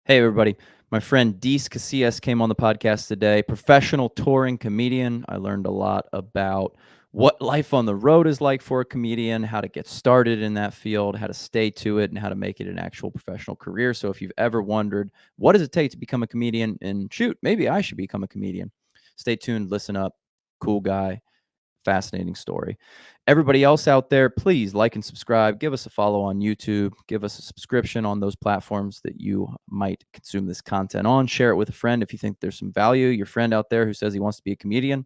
Hey, everybody. My friend Deece Casillas came on the podcast today, professional touring comedian. I learned a lot about what life on the road is like for a comedian, how to get started in that field, how to stay to it, and how to make it an actual professional career. So if you've ever wondered, what does it take to become a comedian? And shoot, maybe I should become a comedian. Stay tuned, listen up. Cool guy. Fascinating story. Everybody else out there, please like and subscribe. Give us a follow on YouTube. Give us a subscription on those platforms that you might consume this content on. Share it with a friend if you think there's some value. Your friend out there who says he wants to be a comedian,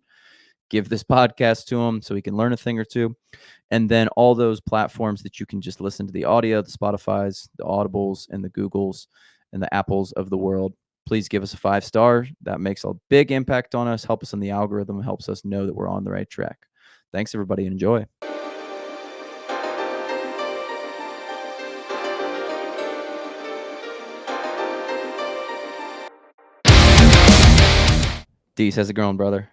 give this podcast to him so he can learn a thing or two. And then all those platforms that you can just listen to the audio, the Spotifys, the Audibles, and the Googles and the Apples of the world. Please give us a 5-star. That makes a big impact on us, help us in the algorithm, helps us know that we're on the right track. Thanks, everybody. Enjoy. Deece, how's it going, brother?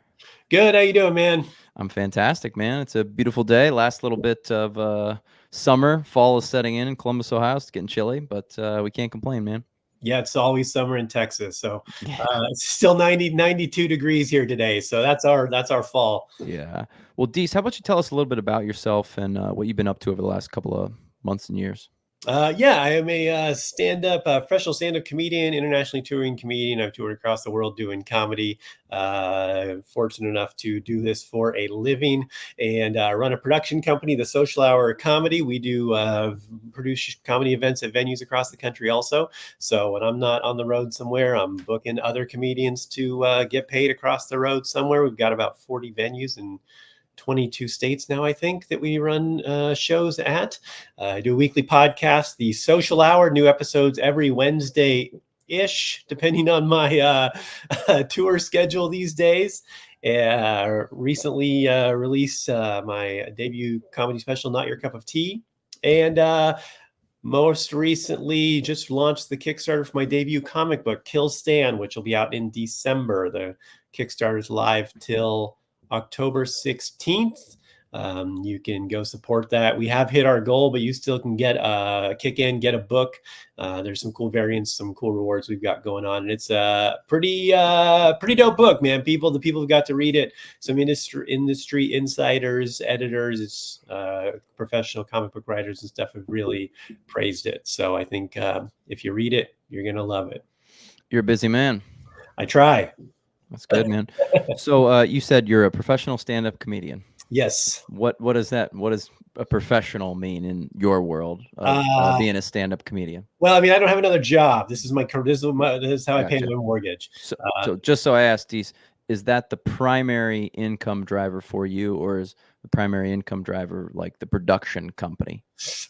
Good. How you doing, man? I'm fantastic, man. It's a beautiful day. Last little bit of summer. Fall is setting in Columbus, Ohio. It's getting chilly, but we can't complain, man. Yeah, it's always summer in Texas. So Yeah. it's still 92 degrees here today. So that's our fall. Yeah. Well, Deece, how about you tell us a little bit about yourself and what you've been up to over the last couple of months and years? Yeah, I am a professional stand-up comedian, internationally touring comedian. I've toured across the world doing comedy. Fortunate enough to do this for a living and run a production company, the Social Hour Comedy. We do produce comedy events at venues across the country also. So when I'm not on the road somewhere, I'm booking other comedians to get paid across the road somewhere. We've got about 40 venues and 22 states now, I think, that we run shows at. I do a weekly podcast, the Social Hour, new episodes every Wednesday-ish, depending on my tour schedule these days. Recently released my debut comedy special, Not Your Cup of Tea. And most recently just launched the Kickstarter for my debut comic book, Kill Stan, which will be out in December. The Kickstarter is live till October 16th. You can go support that. We have hit our goal, but you still can get get a book. There's some cool variants, some cool rewards we've got going on, and it's a pretty dope book, man. The people who got to read it, some industry insiders, editors, professional comic book writers and stuff have really praised it. So I think if you read it, you're gonna love it. You're a busy man. I try. That's good, man. So you said you're a professional stand-up comedian. Yes. What is that? What does a professional mean in your world of being a stand-up comedian? Well, I mean, I don't have another job. This is my career. This is how I pay my mortgage. So just so I asked, Deece, is that the primary income driver for you, or is the primary income driver like the production company?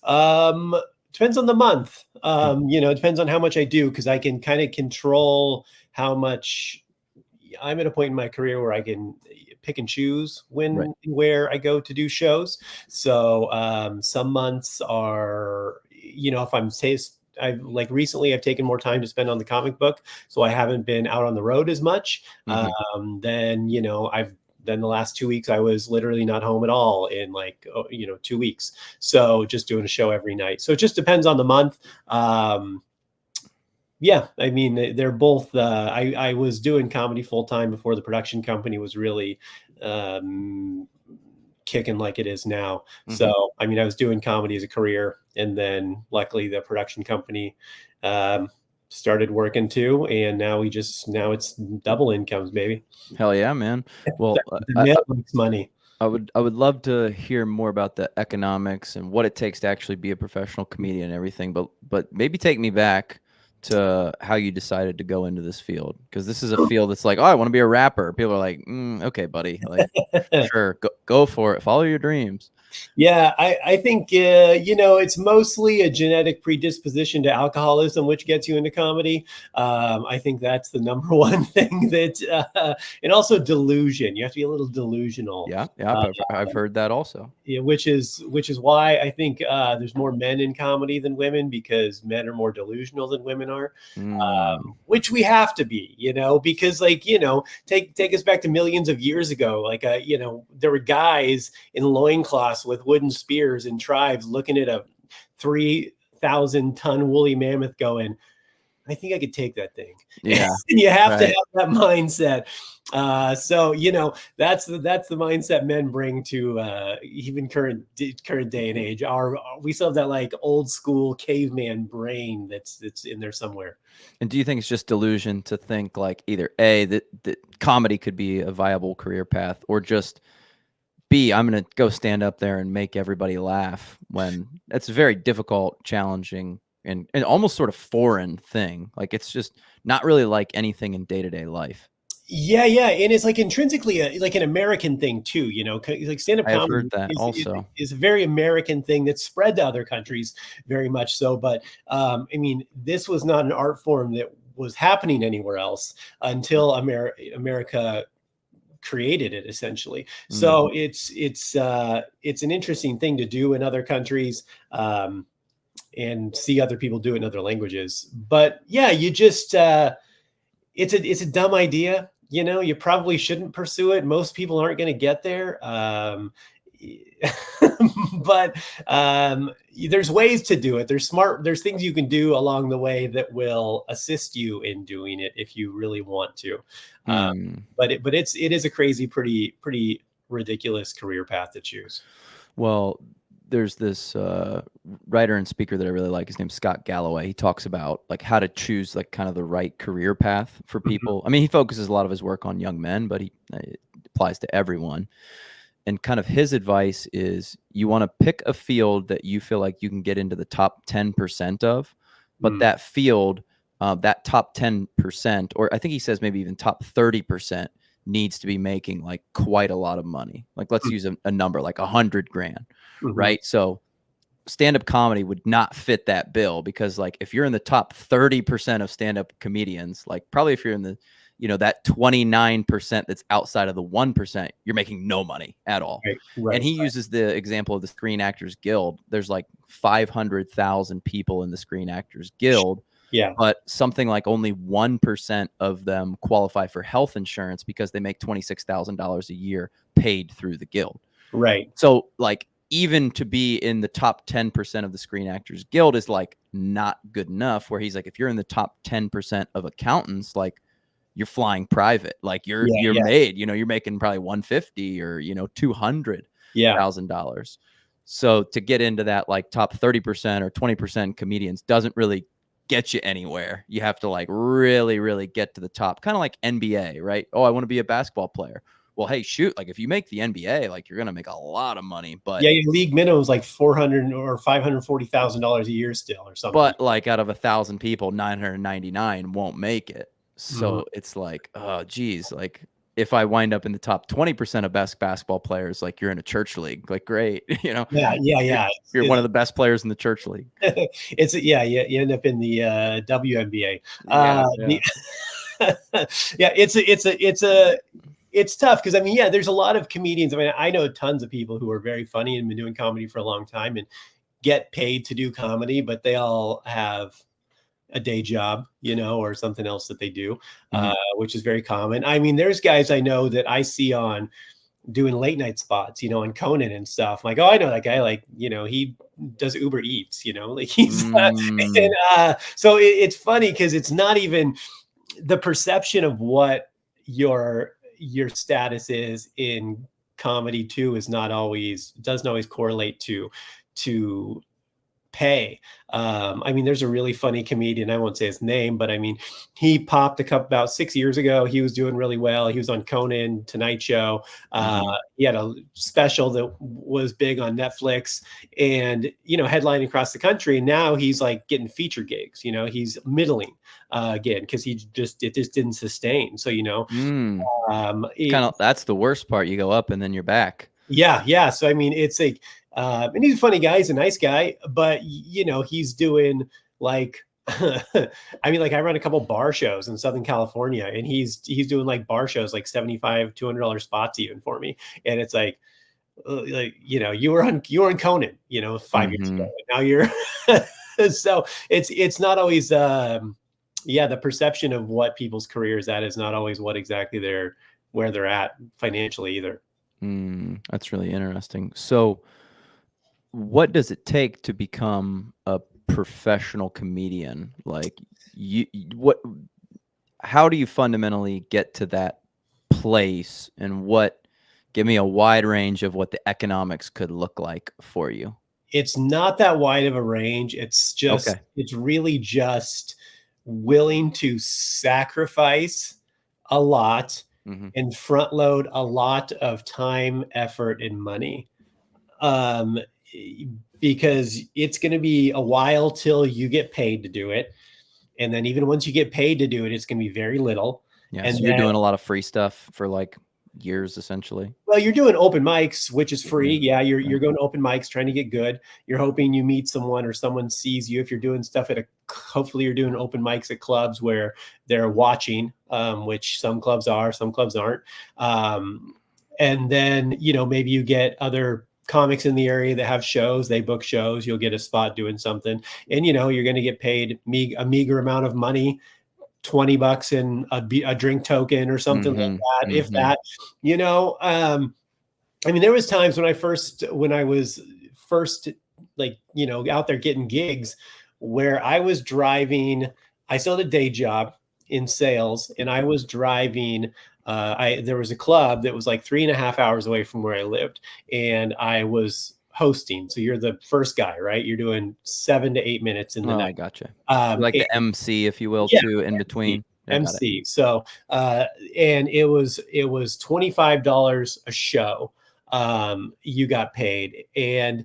Depends on the month. It depends on how much I do, because I can kind of control how much. I'm at a point in my career where I can pick and choose when and where I go to do shows. So some months are, if I've recently I've taken more time to spend on the comic book, so I haven't been out on the road as much. Then the last 2 weeks I was literally not home at all in 2 weeks. So just doing a show every night. So it just depends on the month. Yeah, I mean, they're both. I was doing comedy full time before the production company was really kicking like it is now. So, I mean, I was doing comedy as a career, and then luckily the production company started working too, and now it's double incomes, baby. Hell yeah, man. Well, the mail makes money. I would love to hear more about the economics and what it takes to actually be a professional comedian and everything, but maybe take me back to how you decided to go into this field, because this is a field that's like, oh, I want to be a rapper. People are like, okay, buddy, like, sure, go for it, follow your dreams. Yeah, I think, it's mostly a genetic predisposition to alcoholism, which gets you into comedy. I think that's the number one thing and also delusion. You have to be a little delusional. Yeah, I've heard that also. Yeah, which is why I think there's more men in comedy than women, because men are more delusional than women are, which we have to be, because take us back to millions of years ago. There were guys in loincloths with wooden spears in tribes looking at a 3,000-ton woolly mammoth going, I think I could take that thing. Yeah. And you have to Right. have that mindset. So, you know, that's the mindset men bring to even current day and age. We still have that like old school caveman brain that's in there somewhere. And do you think it's just delusion to think like either A, that comedy could be a viable career path, or just B, I'm gonna go stand up there and make everybody laugh, when that's a very difficult, challenging, and almost sort of foreign thing. Like, it's just not really like anything in day-to-day life. Yeah, yeah, and it's like intrinsically like an American thing too, you know, like stand-up I have comedy heard that also. is a very American thing that's spread to other countries very much so. But I mean, this was not an art form that was happening anywhere else until America created it essentially. Mm. So it's an interesting thing to do in other countries. And see other people do it in other languages. But yeah, you just it's a dumb idea. You know, you probably shouldn't pursue it. Most people aren't going to get there. But there's ways to do it. There's things you can do along the way that will assist you in doing it if you really want to. But it is a crazy, pretty ridiculous career path to choose. Well, there's this writer and speaker that I really like. His name's Scott Galloway. He talks about like how to choose like kind of the right career path for people. I mean, he focuses a lot of his work on young men, but it applies to everyone. And kind of his advice is you want to pick a field that you feel like you can get into the top 10% of, but that field, that top 10%, or I think he says maybe even top 30%, needs to be making like quite a lot of money. Like, let's use a number like 100 grand, right? So stand-up comedy would not fit that bill, because like if you're in the top 30% of stand-up comedians, like probably if you're in the, you know, that 29% that's outside of the 1%, you're making no money at all. And he uses the example of the Screen Actors Guild. There's like 500,000 people in the Screen Actors Guild. Yeah. But something like only 1% of them qualify for health insurance because they make $26,000 a year paid through the guild. Right. So like, even to be in the top 10% of the Screen Actors Guild is like not good enough, where he's like, if you're in the top 10% of accountants, like you're flying private, like you're made, you know, you're making probably 150 or, you know, $200,000. So to get into that like top 30% or 20% comedians doesn't really get you anywhere. You have to like really, really get to the top, kind of like NBA, right? Oh, I want to be a basketball player. Well, hey, shoot, like if you make the NBA, like you're going to make a lot of money, but yeah, your league minimum is like $400,000 or $540,000 a year still or something. But like out of 1,000 people, 999 won't make it. So it's like, oh, geez, like if I wind up in the top 20% of best basketball players, like you're in a church league, like great, you know? Yeah. You're one of the best players in the church league. You end up in the WNBA. Yeah. Yeah, it's tough because I mean, yeah, there's a lot of comedians. I mean, I know tons of people who are very funny and been doing comedy for a long time and get paid to do comedy, but they all have a day job, you know, or something else that they do, which is very common. I mean, there's guys I know that I see on doing late night spots, you know, on Conan and stuff. I'm like, oh, I know that guy. Like, you know, he does Uber Eats, you know, like he's so it's funny because it's not even the perception of what your status is in comedy too is not always doesn't always correlate to pay. I mean, there's a really funny comedian. I won't say his name, but I mean, he popped about 6 years ago. He was doing really well. He was on Conan, Tonight Show. He had a special that was big on Netflix and, you know, headlining across the country. And now he's like getting feature gigs, you know, he's middling again, because it just didn't sustain. So, you know, kind of, that's the worst part. You go up and then you're back. Yeah. So, I mean, it's like, and he's a funny guy. He's a nice guy, but you know, he's doing like, I mean, like I run a couple bar shows in Southern California and he's doing like bar shows, like $75, $200 spots even for me. And it's like, you know, you were on Conan, you know, 5 years ago. And now you're, so it's not always, the perception of what people's careers at is not always what exactly where they're at financially either. That's really interesting. So what does it take to become a professional comedian? Like what, how do you fundamentally get to that place, and give me a wide range of what the economics could look like for you? It's not that wide of a range. Okay. It's really just willing to sacrifice a lot Mhm. and front load a lot of time, effort, and money. Um, because it's going to be a while till you get paid to do it. And then even once you get paid to do it, it's going to be very little. Yeah, And so you're then, doing a lot of free stuff for, like, years, essentially? well, you're doing open mics, which is free. Yeah. Yeah, you're Yeah. you're going to open mics trying to get good. You're hoping you meet someone or someone sees you. If you're doing stuff hopefully you're doing open mics at clubs where they're watching, which some clubs are, some clubs aren't. And then, maybe you get other comics in the area that have shows, they book shows, you'll get a spot doing something. And, you're going to get paid a meager amount of money, $20 in a drink token or something like Mhm. that, if Mhm. that, I mean, there was times when I was first, like, out there getting gigs, where I was driving. I still had a day job in sales, and I was driving. There was a club that was like 3.5 hours away from where I lived, and I was hosting. So you're the first guy, right? You're doing 7 to 8 minutes in the Oh, night. I gotcha. You're Um, like the MC, if you will, yeah, too, in MC. between? I got it. MC. So, and it was $25 a show. You got paid, and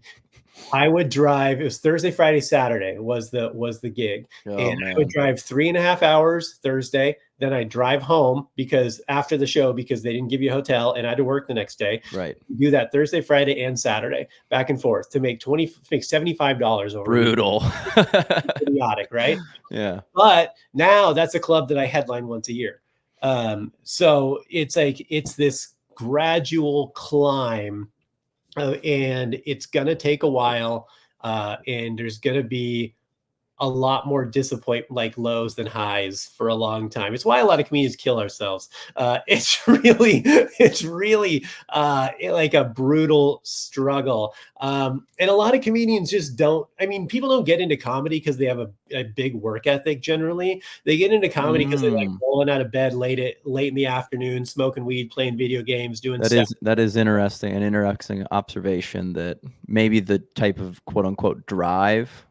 I would drive. It was Thursday, Friday, Saturday was the gig, and Oh, I would man. drive 3.5 hours Thursday. Then I drive home because after the show, because they didn't give you a hotel, and I had to work the next day. Right. Do that Thursday, Friday, and Saturday, back and forth, to make $75 over a week. Brutal. Idiotic, right? Yeah. But now that's a club that I headline once a year. So it's like it's this gradual climb, and it's gonna take a while, and there's gonna be a lot more disappoint like lows than highs for a long time. It's why a lot of comedians kill ourselves. It's really like a brutal struggle. And a lot of comedians just don't. I mean, people don't get into comedy because they have a big work ethic. Generally, they get into comedy because they like Mm. rolling out of bed late in the afternoon, smoking weed, playing video games, doing stuff. That is interesting, an interesting observation, that maybe the type of quote unquote drive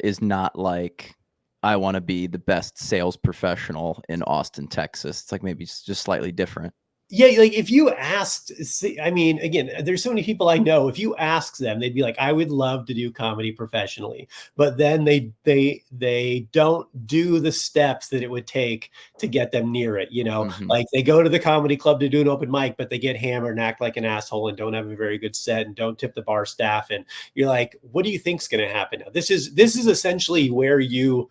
is not like, I want to be the best sales professional in Austin, Texas. It's like maybe it's just slightly different. Yeah, like if you asked, I mean, again, there's so many people I know. If you ask them, they'd be like, "I would love to do comedy professionally," but then they don't do the steps that it would take to get them near it. Mhm. Like they go to the comedy club to do an open mic, but they get hammered and act like an asshole and don't have a very good set and don't tip the bar staff. And you're like, "What do you think's going to happen now?" This is essentially where you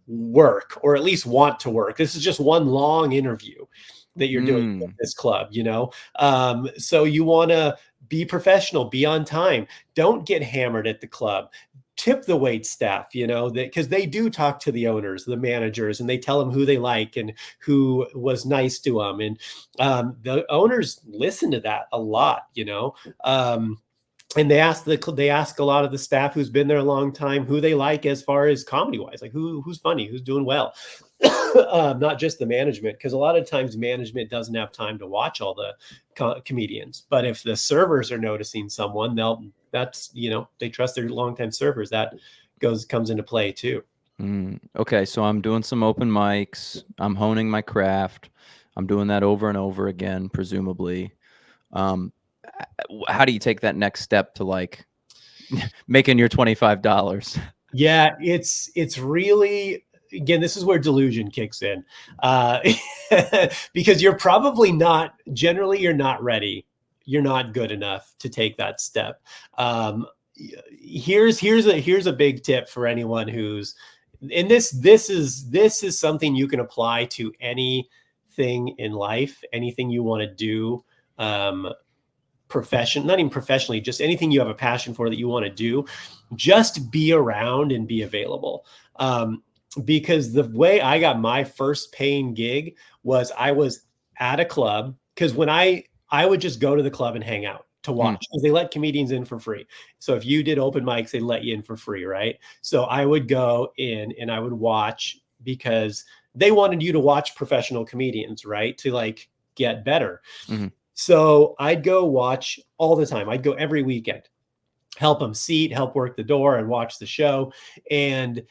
work, or at least want to work. This is just one long interview that you're doing at Mm. this club. So you want to be professional, be on time, don't get hammered at the club, tip the wait staff, because they do talk to the owners, the managers, and they tell them who they like and who was nice to them. And the owners listen to that a lot. And they ask a lot of the staff who's been there a long time who they like as far as comedy wise, like who's funny, who's doing well. Not just the management, because a lot of times management doesn't have time to watch all the comedians. But if the servers are noticing someone, they trust their longtime servers. That comes into play too. Okay, so I'm doing some open mics. I'm honing my craft. I'm doing that over and over again, presumably. Um, how do you take that next step to, like, making your $25? Yeah, it's really, again, this is where delusion kicks in, uh, because you're not ready. You're not good enough to take that step. Um, here's a big tip for anyone who's, and this is something you can apply to anything in life, anything you want to do. Not even professionally, just anything you have a passion for that you want to do, just be around and be available. Because the way I got my first paying gig was I was at a club, because when I would just go to the club and hang out, to watch because they let comedians in for free. So if you did open mics, they let you in for free, right? So I would go in and I would watch because they wanted you to watch professional comedians, right? To like get better. Mm-hmm. So I'd go watch all the time. I'd go every weekend, help them seat, help work the door and watch the show. And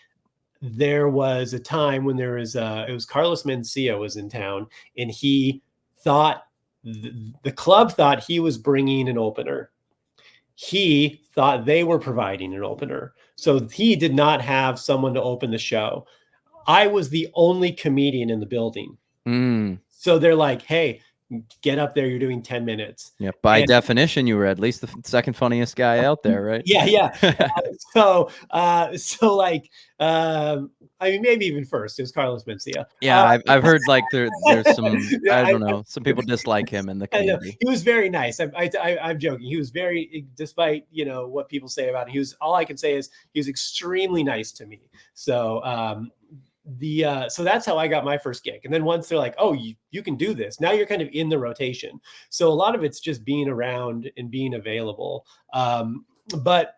there was a time when there was it was Carlos Mencia was in town, and he thought the club thought he was bringing an opener. He thought they were providing an opener. So he did not have someone to open the show. I was the only comedian in the building. So they're like, hey, get up there. You're doing 10 minutes. Yeah. By definition, you were at least the second funniest guy out there, right? Yeah. So like, I mean, maybe even first, it was Carlos Mencia. Yeah, I've heard like there's some, I don't know, some people dislike him in the community. He was very nice. I'm joking. He was very, despite, you know, what people say about him, he was, all I can say is he was extremely nice to me. So, so that's how I got my first gig. And then once they're like, oh, you can do this, now you're kind of in the rotation. So a lot of it's just being around and being available. But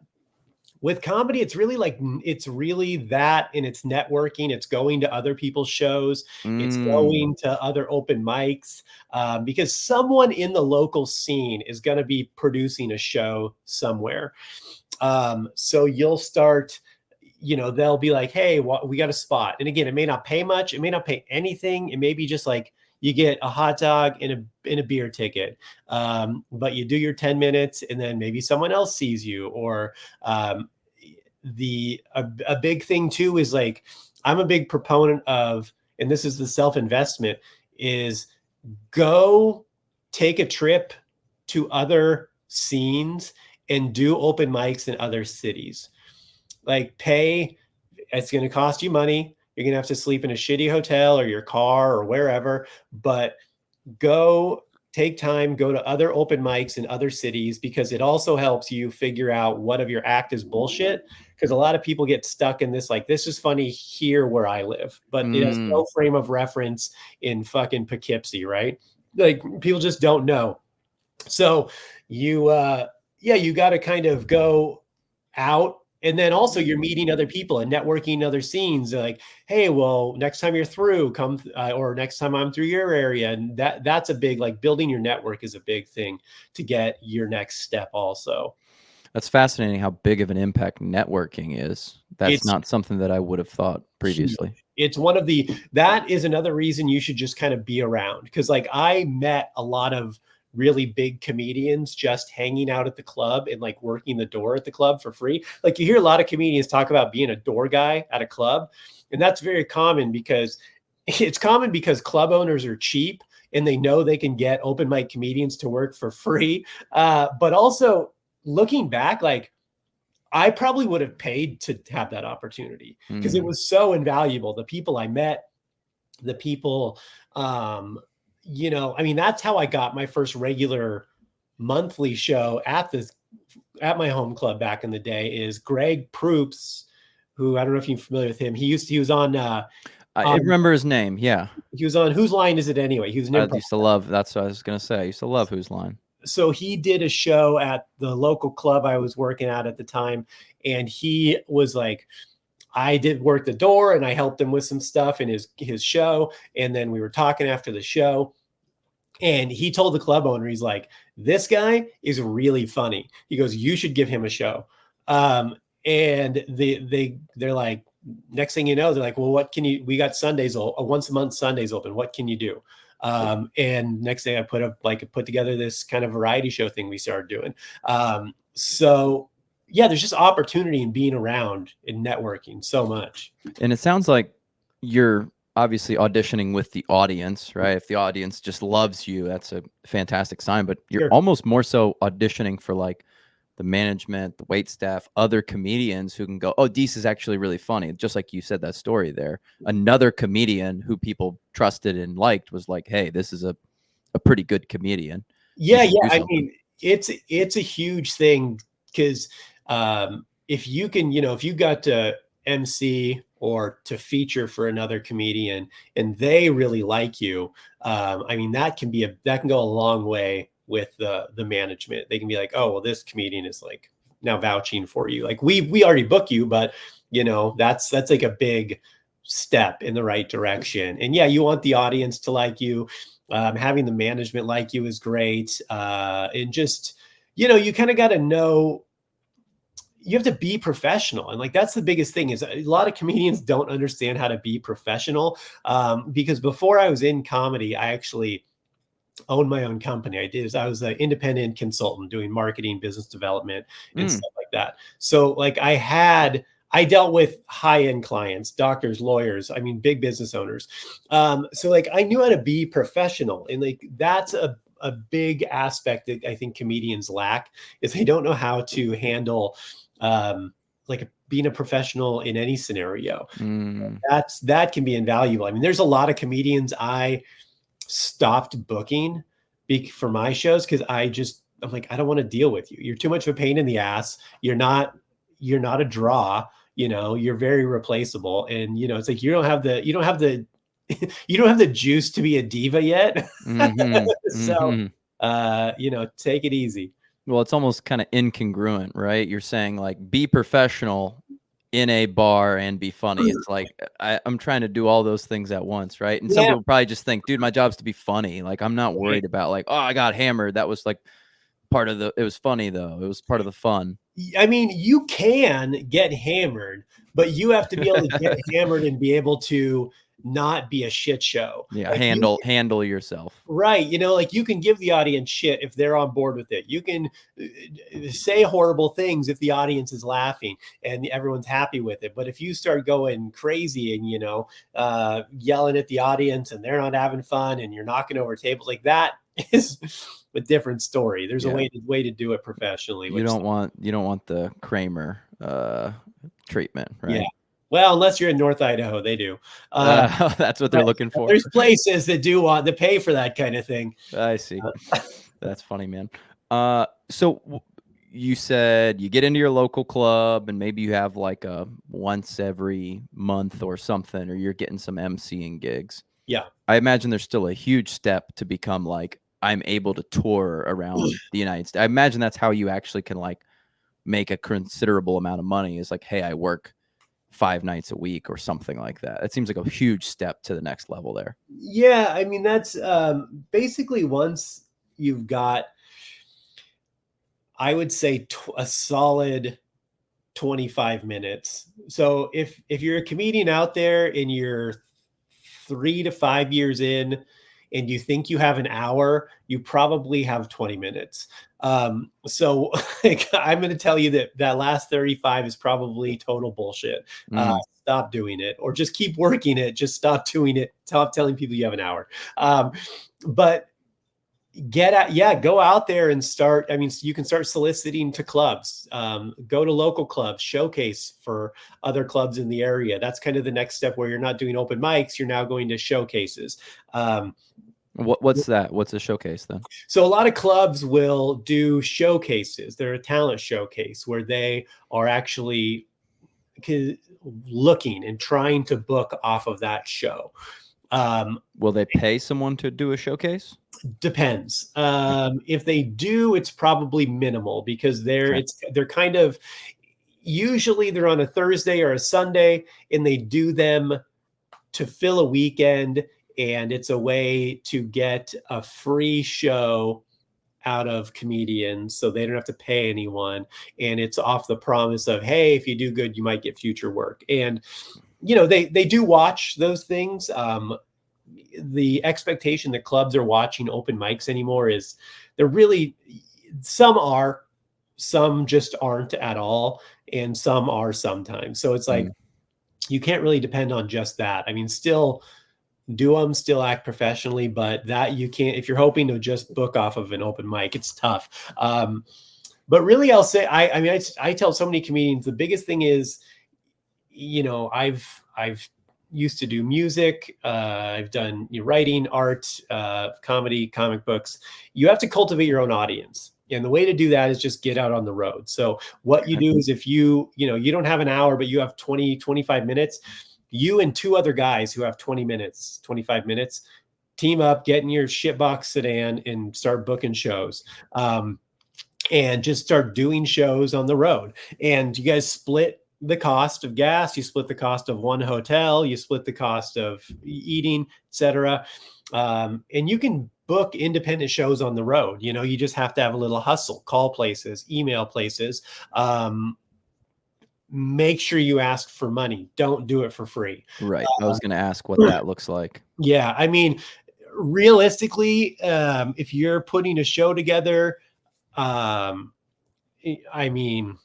with comedy, it's really that, and it's networking. It's going to other people's shows. It's going to other open mics, because someone in the local scene is going to be producing a show somewhere. So you'll start, you know, they'll be like, hey, we got a spot. And again, it may not pay much. It may not pay anything. It may be just like you get a hot dog and a beer ticket. But you do your 10 minutes and then maybe someone else sees you. Or a big thing too is like, I'm a big proponent of, and this is the self-investment, is go take a trip to other scenes and do open mics in other cities. Like it's going to cost you money. You're going to have to sleep in a shitty hotel or your car or wherever, but go take time, go to other open mics in other cities, because it also helps you figure out what of your act is bullshit. Because a lot of people get stuck in this, like, this is funny here where I live, but it has no frame of reference in fucking Poughkeepsie, right? Like, people just don't know. So you got to kind of go out. And then also you're meeting other people and networking in other scenes. Like, hey, well, next time you're through, come, or next time I'm through your area. And that's a big, like, building your network is a big thing to get your next step also. That's fascinating how big of an impact networking is. That's not something that I would have thought previously. It's that is another reason you should just kind of be around. Because like, I met a lot of really big comedians just hanging out at the club and like working the door at the club for free. Like, you hear a lot of comedians talk about being a door guy at a club. And that's very common because club owners are cheap and they know they can get open mic comedians to work for free. But also looking back, like, I probably would have paid to have that opportunity because it was so invaluable. The people I met, the people, you know, I mean, that's how I got my first regular monthly show at my home club back in the day. Is Greg Proops, who, I don't know if you're familiar with him. He was on. I remember his name. Yeah, he was on Whose Line Is It Anyway? He was an improv. I used to love. That's what I was gonna say. I used to love Whose Line. So he did a show at the local club I was working at the time, and he was like, I did work the door and I helped him with some stuff in his show. And then we were talking after the show, and he told the club owner, he's like, this guy is really funny. He goes, you should give him a show. And they're like, next thing you know, they're like, well, we got Sundays, once a month Sundays open. What can you do? And next day I put together this kind of variety show thing we started doing. So yeah, there's just opportunity in being around and networking so much. And it sounds like you're obviously auditioning with the audience, right? If the audience just loves you, that's a fantastic sign, but you're almost more so auditioning for like the management, the wait staff, other comedians who can go, oh, Deece is actually really funny. Just like you said that story there. Another comedian who people trusted and liked was like, hey, this is a pretty good comedian. Yeah. I mean, it's a huge thing because if you can, if you got to MC or to feature for another comedian and they really like you, I mean, that can go a long way with the management. They can be like, oh, well, this comedian is like now vouching for you. Like we already book you, but you know, that's like a big step in the right direction. And yeah, you want the audience to like you. Having the management like you is great. And just, you know, you kind of got to know, you have to be professional. And like, that's the biggest thing is a lot of comedians don't understand how to be professional. Because before I was in comedy, I actually owned my own company. I was an independent consultant doing marketing, business development, and stuff like that. So like I dealt with high-end clients, doctors, lawyers, I mean, big business owners. So like I knew how to be professional. And like that's a big aspect that I think comedians lack is they don't know how to handle like being a professional in any scenario. That can be invaluable. I mean, there's a lot of comedians I stopped booking for my shows because I'm like, I don't want to deal with you. You're too much of a pain in the ass. You're not a draw, you know, you're very replaceable. And, you know, it's like, you don't have the you don't have the juice to be a diva yet. So, you know, take it easy. Well, it's almost kind of incongruent, right? You're saying like be professional in a bar and be funny. It's like I'm trying to do all those things at once, right? And some people probably just think, dude, my job's to be funny. Like I'm not worried about like, oh, I got hammered. That was like part of it was funny though. It was part of the fun. I mean, you can get hammered, but you have to be able to get hammered and be able to not be a shit show. Yeah, like handle yourself. Right. You know, like you can give the audience shit if they're on board with it. You can say horrible things if the audience is laughing and everyone's happy with it. But if you start going crazy and, you know, yelling at the audience and they're not having fun and you're knocking over tables, like that is a different story. There's a way to do it professionally. You don't want the Kramer treatment, right? Yeah. Well, unless you're in North Idaho, they do. That's what they're looking for. There's places that do want to pay for that kind of thing. I see. That's funny, man. So you said you get into your local club and maybe you have like a once every month or something, or you're getting some emceeing gigs. Yeah. I imagine there's still a huge step to become like, I'm able to tour around the United States. I imagine that's how you actually can like make a considerable amount of money is like, hey, I work 5 nights a week or something like that. It seems like a huge step to the next level there. Yeah. I mean, that's basically once you've got, I would say a solid 25 minutes. So if you're a comedian out there and you're 3 to 5 years in and you think you have an hour, you probably have 20 minutes. So like, I'm going to tell you that last 35 is probably total bullshit. Stop doing it, or just keep working it. Just stop doing it. Stop telling people you have an hour. But go out there and start. I mean, you can start soliciting to clubs, go to local clubs, showcase for other clubs in the area. That's kind of the next step where you're not doing open mics. You're now going to showcases. What's that? What's a showcase then? So a lot of clubs will do showcases. They're a talent showcase where they are actually looking and trying to book off of that show. Will they pay someone to do a showcase? Depends. If they do, it's probably minimal because they're kind of, usually they're on a Thursday or a Sunday and they do them to fill a weekend. And it's a way to get a free show out of comedians so they don't have to pay anyone. And it's off the promise of, hey, if you do good, you might get future work. And, you know, they do watch those things. The expectation that clubs are watching open mics anymore is they're really, some just aren't at all. And some are sometimes. So it's like, you can't really depend on just that. I mean, still act professionally, but that you can't, if you're hoping to just book off of an open mic, it's tough. But really I'll say, I tell so many comedians, the biggest thing is, you know, I've used to do music. I've done writing, art, comedy, comic books. You have to cultivate your own audience. And the way to do that is just get out on the road. So what you do is if you don't have an hour, but you have 20, 25 minutes, you and 2 other guys who have 20 minutes, 25 minutes, team up, get in your shitbox sedan and start booking shows. And just start doing shows on the road. And you guys split the cost of gas, you split the cost of one hotel, you split the cost of eating, etc. And you can book independent shows on the road. You know, you just have to have a little hustle, call places, email places. Make sure you ask for money. Don't do it for free. Right. I was going to ask what that looks like. Yeah. I mean, realistically, if you're putting a show together, I mean,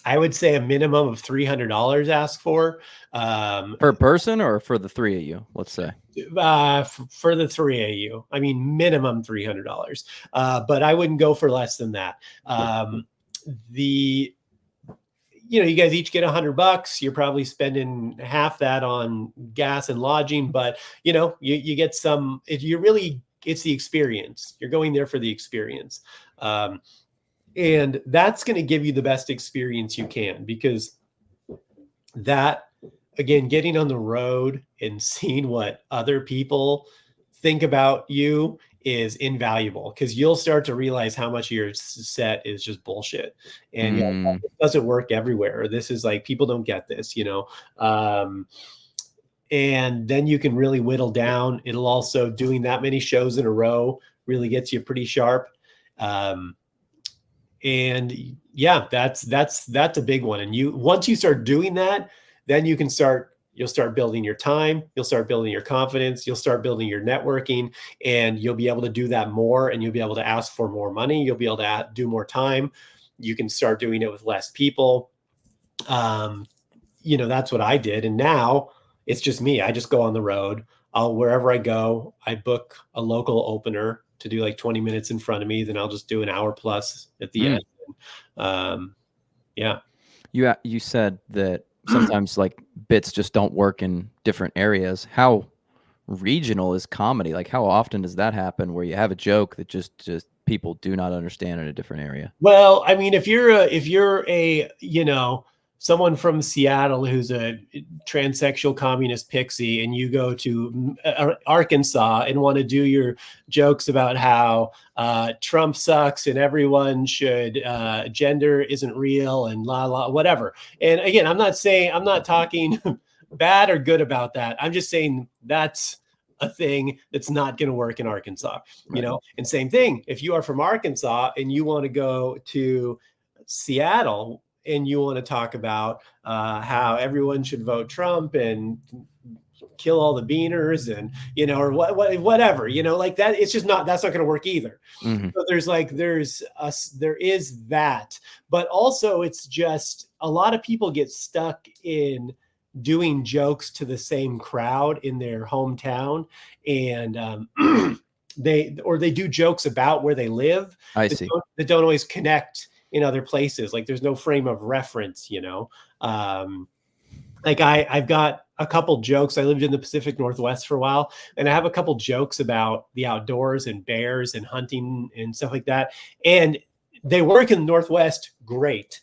I would say a minimum of $300 asked for. Per person or for the three of you, let's say? For the three of you. I mean, minimum $300. But I wouldn't go for less than that. You know, you guys each get $100. You're probably spending half that on gas and lodging, but you know, you get some, it's the experience. You're going there for the experience. And that's going to give you the best experience you can, because that, again, getting on the road and seeing what other people think about you is invaluable, because you'll start to realize how much of your set is just bullshit. And it doesn't work everywhere. This is like, people don't get this, you know? And then you can really whittle down. It'll also, doing that many shows in a row really gets you pretty sharp. And yeah, that's a big one. And once you start doing that, then you'll start building your time, you'll start building your confidence, you'll start building your networking, and you'll be able to do that more, and you'll be able to ask for more money. You'll be able to do more time. You can start doing it with less people. You know, that's what I did. And now it's just me. I just go on the road. Wherever I go, I book a local opener to do like 20 minutes in front of me. Then I'll just do an hour plus at the end. Yeah. You said that sometimes like bits just don't work in different areas. How regional is comedy? Like, how often does that happen where you have a joke that just people do not understand in a different area? Well, I mean, if you're a, you know, someone from Seattle who's a transsexual communist pixie, and you go to Arkansas and want to do your jokes about how Trump sucks and everyone should, gender isn't real and whatever. And again, I'm not talking bad or good about that. I'm just saying that's a thing that's not going to work in Arkansas, you know? And same thing, if you are from Arkansas and you want to go to Seattle and you want to talk about how everyone should vote Trump and kill all the beaners, and, you know, or whatever, you know, like that, it's just not, that's not going to work either. So there is that, but also it's just a lot of people get stuck in doing jokes to the same crowd in their hometown, and they do jokes about where they live. That don't always connect in other places. Like, there's no frame of reference, you know? Like I've got a couple jokes. I lived in the Pacific Northwest for a while, and I have a couple jokes about the outdoors and bears and hunting and stuff like that. And they work in the Northwest great.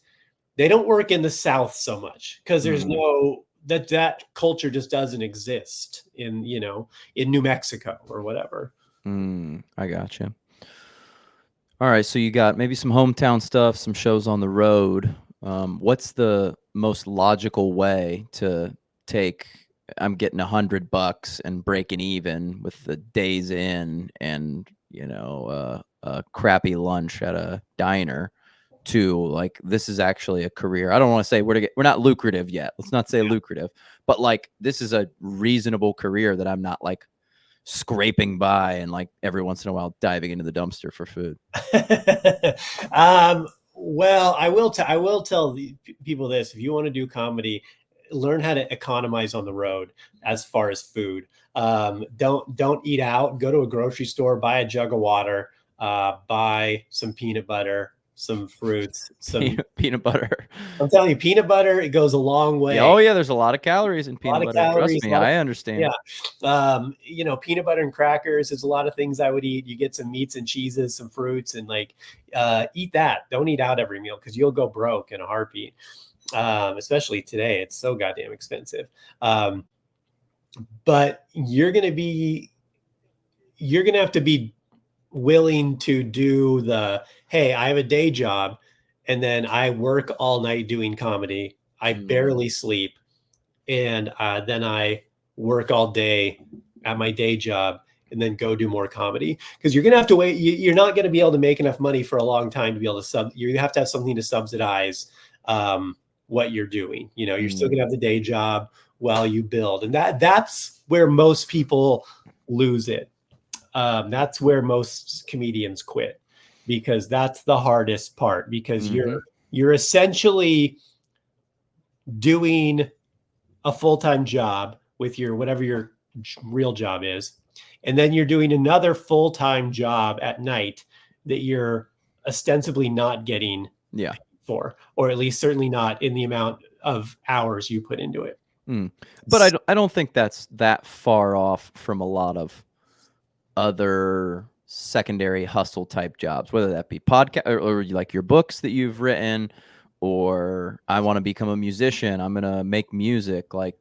They don't work in the South so much, because there's no, that culture just doesn't exist in, you know, in New Mexico or whatever. I gotcha. All right, so you got maybe some hometown stuff, some shows on the road. What's the most logical way to take, I'm getting $100 and breaking even with the Days Inn and, you know, a crappy lunch at a diner, to like, this is actually a career? I don't want to say we're not lucrative yet. Let's not say lucrative, but like, this is a reasonable career that I'm not like scraping by and like every once in a while diving into the dumpster for food. Well, I will tell the people this: if you want to do comedy, learn how to economize on the road as far as food. Don't eat out. Go to a grocery store, buy a jug of water, buy some peanut butter, some fruits, some peanut butter. I'm telling you, peanut butter, it goes a long way. Oh yeah, there's a lot of calories in peanut butter. Trust me, I understand. Yeah. You know, peanut butter and crackers, there's a lot of things I would eat. You get some meats and cheeses, some fruits, and like eat that. Don't eat out every meal, because you'll go broke in a heartbeat. Especially today, it's so goddamn expensive. But you're going to be you're going to have to be willing to do the, hey, I have a day job and then I work all night doing comedy. I barely sleep. And then I work all day at my day job and then go do more comedy, because you're going to have to wait. You're not going to be able to make enough money for a long time to be able to you have to have something to subsidize what you're doing. You know, you're still going to have the day job while you build. And that's where most people lose it. That's where most comedians quit, because that's the hardest part, because you're essentially doing a full-time job with your whatever your real job is, and then you're doing another full-time job at night that you're ostensibly not getting for, or at least certainly not in the amount of hours you put into it. But I don't think that's that far off from a lot of other secondary hustle type jobs, whether that be podcast or like your books that you've written, or I want to become a musician, I'm going to make music. Like,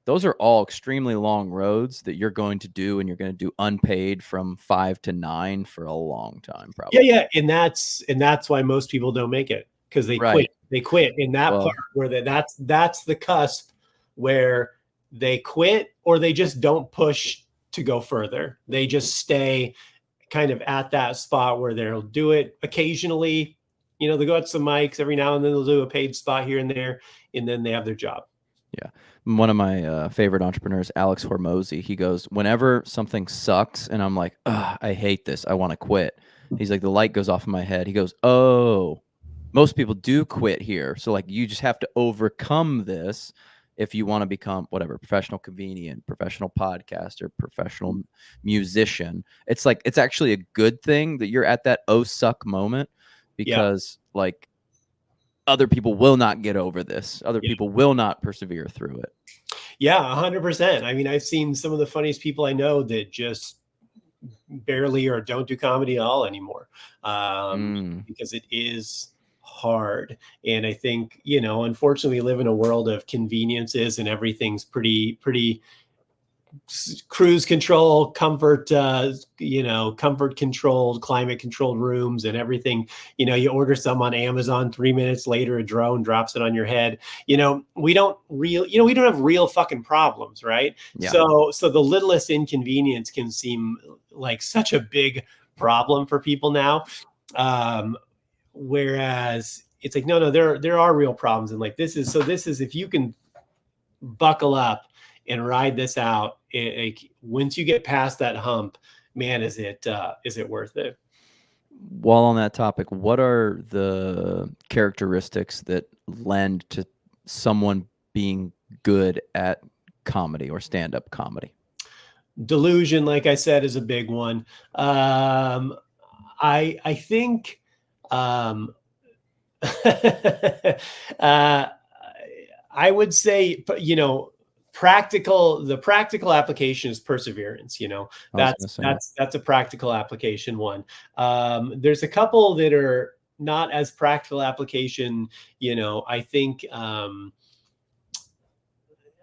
those are all extremely long roads that you're going to do, and you're going to do unpaid from 5 to 9 for a long time, probably. Yeah. And that's why most people don't make it, because they quit. They quit in that part where that's the cusp where they quit, or they just don't push to go further. They just stay kind of at that spot where they'll do it occasionally. You know, they go out to some mics every now and then, they'll do a paid spot here and there, and then they have their job. Yeah. One of my favorite entrepreneurs, Alex Hormozy, he goes, whenever something sucks and I'm like, I hate this, I want to quit. He's like, the light goes off in my head. He goes, oh, most people do quit here. So like, you just have to overcome this if you want to become whatever, professional comedian, professional podcaster, professional musician. It's like, it's actually a good thing that you're at that suck moment, because like, other people will not get over this. Other people will not persevere through it. Yeah, 100%. I mean, I've seen some of the funniest people I know that just barely or don't do comedy at all anymore, because it is hard. And I think, you know, unfortunately, we live in a world of conveniences, and everything's pretty cruise control, comfort, comfort controlled, climate controlled rooms and everything. You know, you order some on Amazon, 3 minutes later, a drone drops it on your head. You know, we don't have real fucking problems, right? Yeah. So the littlest inconvenience can seem like such a big problem for people now. Whereas it's like, no, there are real problems. And like, this is, if you can buckle up and ride this out, once you get past that hump, man, is it worth it? While on that topic, what are the characteristics that lend to someone being good at comedy or stand-up comedy? Delusion, like I said, is a big one. I think I would say, you know, the practical application is perseverance. You know, that's a practical application one. There's a couple that are not as practical application. You know, I think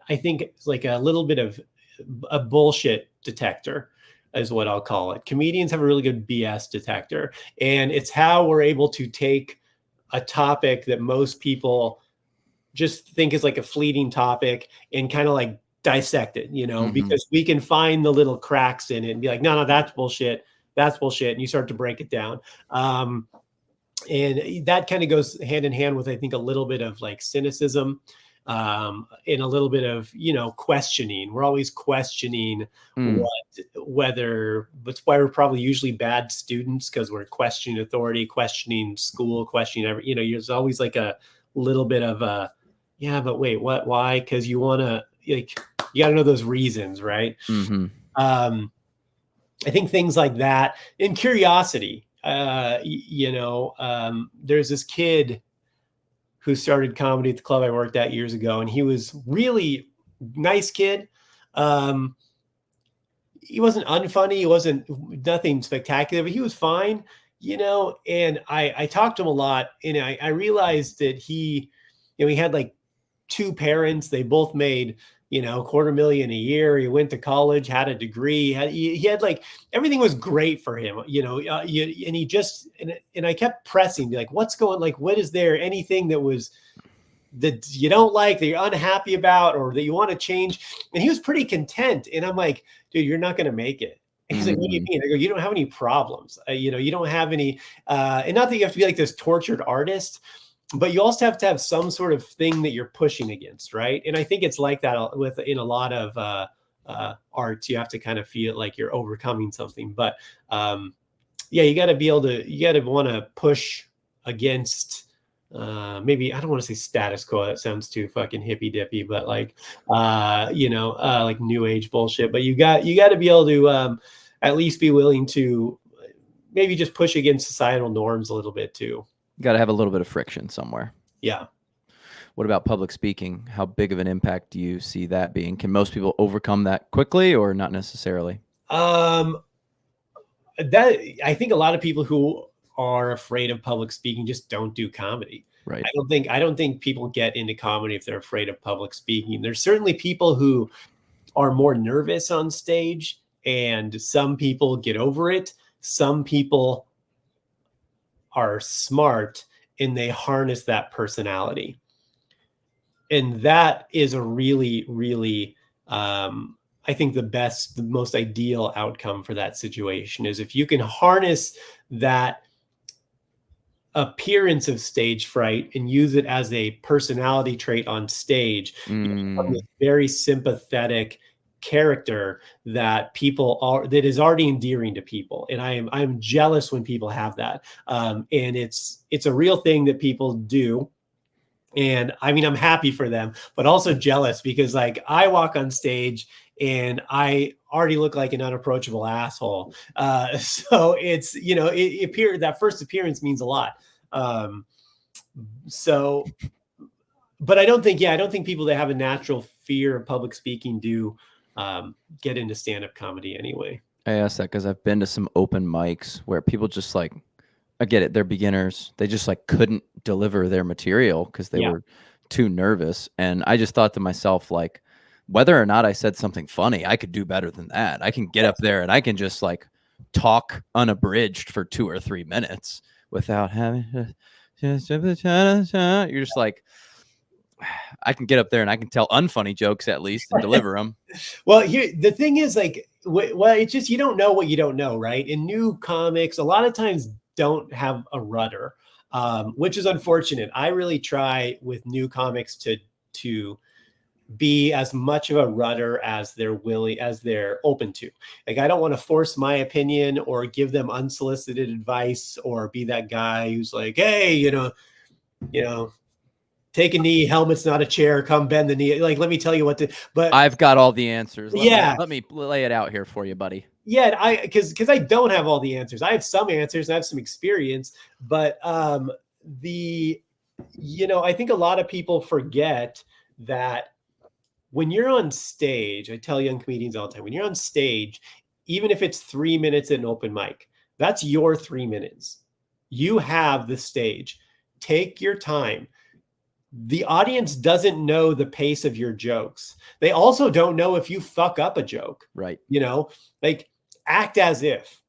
it's like a little bit of a bullshit detector is what I'll call it. Comedians have a really good BS detector, and it's how we're able to take a topic that most people just think is like a fleeting topic and kind of like dissect it, you know, because we can find the little cracks in it and be like, no, that's bullshit. That's bullshit. And you start to break it down. And that kind of goes hand in hand with, I think, a little bit of like cynicism, and a little bit of, you know, questioning. We're always questioning that's why we're probably usually bad students, because we're questioning authority, questioning school, questioning you know, there's always like a little bit of a, yeah, but wait, what, why? Because you want to, like, you got to know those reasons, right? I think things like that, and curiosity. You know, there's this kid who started comedy at the club I worked at years ago, and he was really nice kid. He wasn't unfunny. He wasn't nothing spectacular, but he was fine, you know. And I talked to him a lot, and I realized that he, you know, he had like 2 parents. They both made $250,000 a year. He went to college, had a degree, he had like, everything was great for him, and he just, and I kept pressing, be like, what's going, like, what is there, anything that you don't like, that you're unhappy about, or that you want to change? And he was pretty content. And I'm like, dude, you're not going to make it. And he's like, what do you mean? I go, you don't have any problems. You don't have any, and not that you have to be like this tortured artist, but you also have to have some sort of thing that you're pushing against. Right. And I think it's like that in a lot of arts. You have to kind of feel like you're overcoming something, but yeah, you got to want to push against, maybe, I don't want to say status quo, that sounds too fucking hippy dippy, but like, like new age bullshit. But you got to be able to at least be willing to maybe just push against societal norms a little bit too. You got to have a little bit of friction somewhere. Yeah. What about public speaking? How big of an impact do you see that being? Can most people overcome that quickly, or not necessarily? That, I think a lot of people who are afraid of public speaking just don't do comedy. Right. I don't think people get into comedy if they're afraid of public speaking. There's certainly people who are more nervous on stage, and some people get over it. Some people are smart and they harness that personality. And that is a really, really, I think the most ideal outcome for that situation is if you can harness that appearance of stage fright and use it as a personality trait on stage. You become this very sympathetic character that is already endearing to people. And I'm jealous when people have that. And it's a real thing that people do. And I mean, I'm happy for them, but also jealous because like I walk on stage and I already look like an unapproachable asshole. So it's, that first appearance means a lot. But I don't think people that have a natural fear of public speaking do get into stand-up comedy anyway. I asked that because I've been to some open mics where people just like, I get it, they're beginners. They just like couldn't deliver their material because they were too nervous. And I just thought to myself, like, whether or not I said something funny, I could do better than that. I can get up there and I can just like talk unabridged for 2 or 3 minutes without having to, you're just like, I can get up there and I can tell unfunny jokes at least and deliver them. Well, here, the thing is like, well, it's just, you don't know what you don't know, right? And new comics a lot of times don't have a rudder, which is unfortunate. I really try with new comics to be as much of a rudder as they're open to. Like, I don't want to force my opinion or give them unsolicited advice or be that guy who's like, hey, take a knee, helmet's not a chair, come bend the knee. Like, let me tell you what to, but I've got all the answers. Let me lay it out here for you, buddy. Yeah, because I don't have all the answers. I have some answers, and I have some experience, but I think a lot of people forget that when you're on stage, I tell young comedians all the time, when you're on stage, even if it's 3 minutes at an open mic, that's your 3 minutes. You have the stage. Take your time. The audience doesn't know the pace of your jokes. They also don't know if you fuck up a joke. Right. Like, act as if.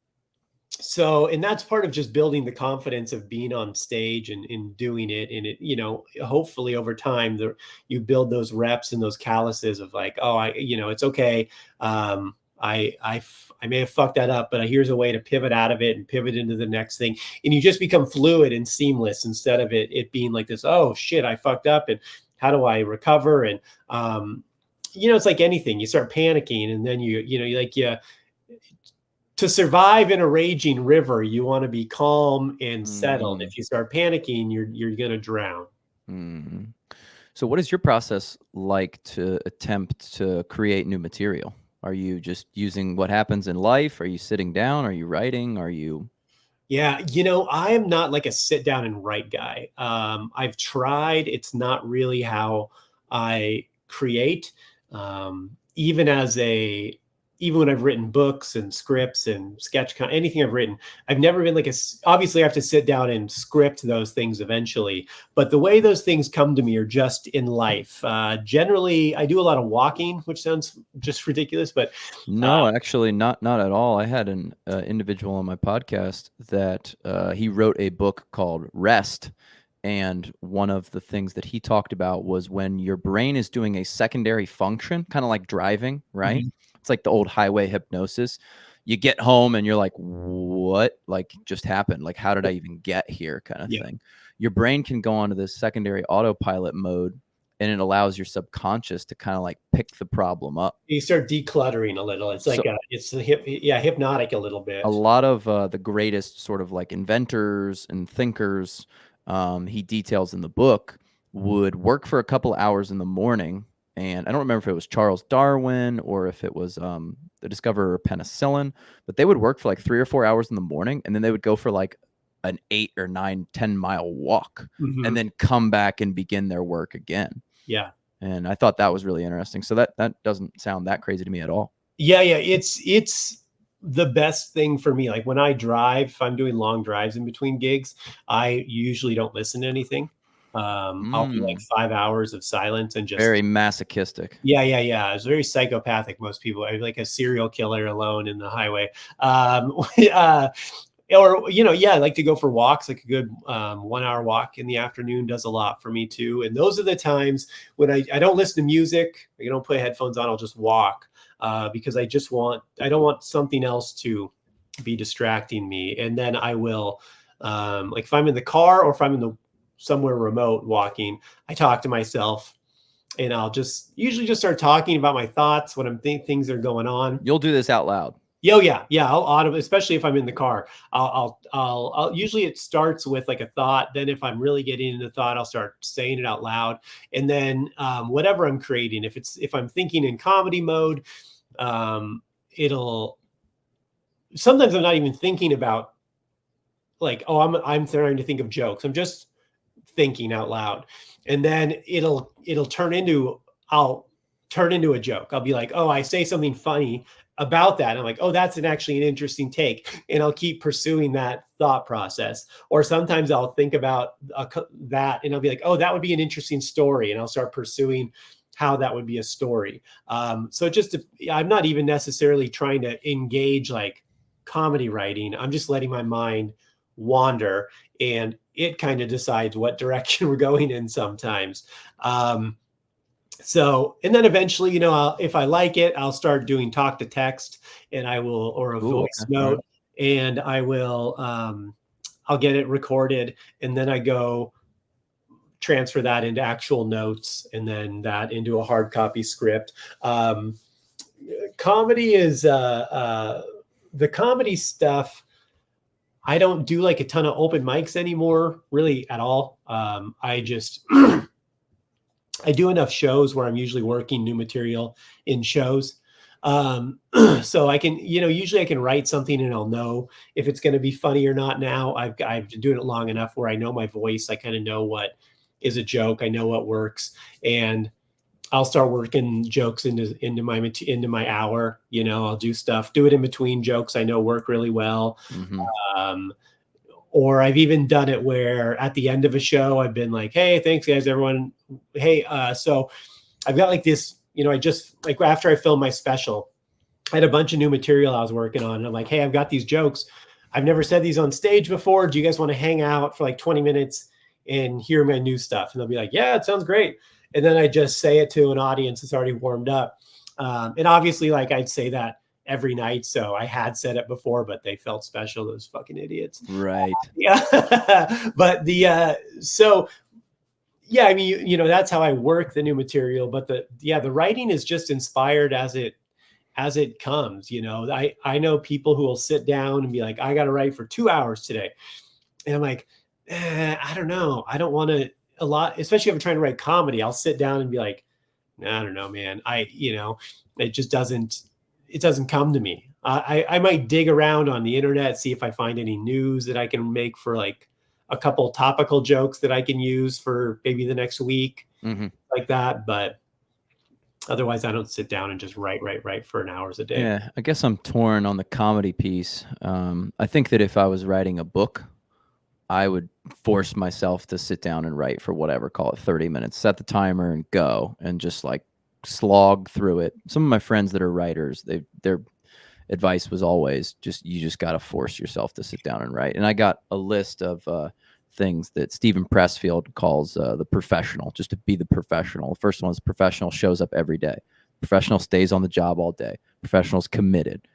So, and that's part of just building the confidence of being on stage and doing it. And it, hopefully over time, you build those reps and those calluses of like, oh, it's okay. I may have fucked that up, but here's a way to pivot out of it and pivot into the next thing. And you just become fluid and seamless instead of it being like this, oh shit, I fucked up. And how do I recover? And, it's like anything, you start panicking and then to survive in a raging river, you want to be calm and settled. If you start panicking, you're going to drown. So what is your process like to attempt to create new material? Are you just using what happens in life? Are you sitting down? Are you writing? Are you? Yeah. I am not like a sit down and write guy. I've tried. It's not really how I create. Even as a even when I've written books and scripts and anything I've written, I've never been like obviously I have to sit down and script those things eventually, but the way those things come to me are just in life. Generally, I do a lot of walking, which sounds just ridiculous, but No, actually, not at all. I had an individual on my podcast that he wrote a book called Rest, and one of the things that he talked about was when your brain is doing a secondary function, kind of like driving, right? Mhm. It's like the old highway hypnosis. You get home and you're like, "What? Like just happened? Like how did I even get here?" kind of Yeah. thing. Your brain can go onto this secondary autopilot mode, and it allows your subconscious to kind of like pick the problem up. You start decluttering a little. It's like So it's hypnotic a little a bit. lot of the greatest sort of like inventors and thinkers, he details in the book, would work for a couple hours in the morning. And I don't remember if it was Charles Darwin or if it was the discoverer of penicillin, but they would work for like 3 or 4 hours in the morning, and then they would go for like an 8 or 9, 10 mile walk, and Mhm. then come back and begin their work again. Yeah. And I thought that was really interesting. So that doesn't sound that crazy to me at all. Yeah, yeah, it's the best thing for me. Like when I drive, if I'm doing long drives in between gigs, I usually don't listen to anything. I'll do like Mm, 5 hours of silence and just very masochistic. yeah, yeah, yeah. It's very psychopathic. Most people are like a serial killer alone in the highway. Uh, or yeah, I like to go for walks. Like a good 1 hour walk in the afternoon does a lot for me too. And those are the times when I don't listen to music. I don't put headphones on. I'll just walk because I don't want something else to be distracting me. And then I will like if I'm in the car or if I'm in the somewhere remote walking, I talk to myself and I'll just usually just start talking about my thoughts when I'm things are going on. You'll do this out loud. Oh yeah, yeah. I'll audible, especially if I'm in the car. I'll usually it starts with like a thought. Then if I'm really getting into thought, I'll start saying it out loud. And then whatever I'm creating, if I'm thinking in comedy mode, it'll sometimes I'm not even thinking about like, oh, I'm trying to think of jokes. I'm just thinking out loud, and then it'll turn into I'll turn into a joke. I'll be like, oh, I say something funny about that. I'm like, oh, that's actually an interesting take, and I'll keep pursuing that thought process. Or sometimes I'll think about that, and I'll be like, oh, that would be an interesting story, and I'll start pursuing how that would be a story. So just I'm not even necessarily trying to engage like comedy writing. I'm just letting my mind wander and it kind of decides what direction we're going in sometimes. So, and then eventually, if I like it, I'll start doing talk to text and I will, or a Ooh, voice okay. All right. note, and I'll get it recorded and then I go transfer that into actual notes and then that into a hard copy script. Comedy is, the comedy stuff I don't do like a ton of open mics anymore, really at all. I just I do enough shows where I'm usually working new material in shows. So I can, usually I can write something and I'll know if it's going to be funny or not. Now I've been doing it long enough where I know my voice. I kind of know what is a joke. I know what works, and I'll start working jokes into my hour. I'll do it in between jokes I know work really well. Mm-hmm. Um, or I've even done it where at the end of a show, I've been like, hey, thanks guys, everyone. Hey, so I've got like this, I just like after I filmed my special, I had a bunch of new material I was working on. And I'm like, hey, I've got these jokes. I've never said these on stage before. Do you guys want to hang out for like 20 minutes and hear my new stuff? And they'll be like, yeah, it sounds great. And then I just say it to an audience that's already warmed up. And obviously, like I'd say that every night. So I had said it before, but they felt special, those fucking idiots. Right. Yeah. But so yeah, I mean, that's how I work the new material, but the writing is just inspired as it comes. I know people who will sit down and be like, I got to write for 2 hours today. And I'm like, I don't know. I don't want to a lot, especially if I'm trying to write comedy. I'll sit down and be like, I don't know, man. It just it doesn't come to me. I might dig around on the internet, see if I find any news that I can make for like a couple topical jokes that I can use for maybe the next week, Mm-hmm. like that. But Otherwise, I don't sit down and just write for an hours a day. Yeah, I guess I'm torn on the comedy piece. I think that if I was writing a book, I would force myself to sit down and write for whatever, call it 30 minutes, set the timer and go and just like slog through it. Some of my friends that are writers, their advice was always you just got to force yourself to sit down and write. And I got a list of things that Stephen Pressfield calls the professional, just to be the professional. The first one is professional shows up every day. Professional stays on the job all day. Professional is committed.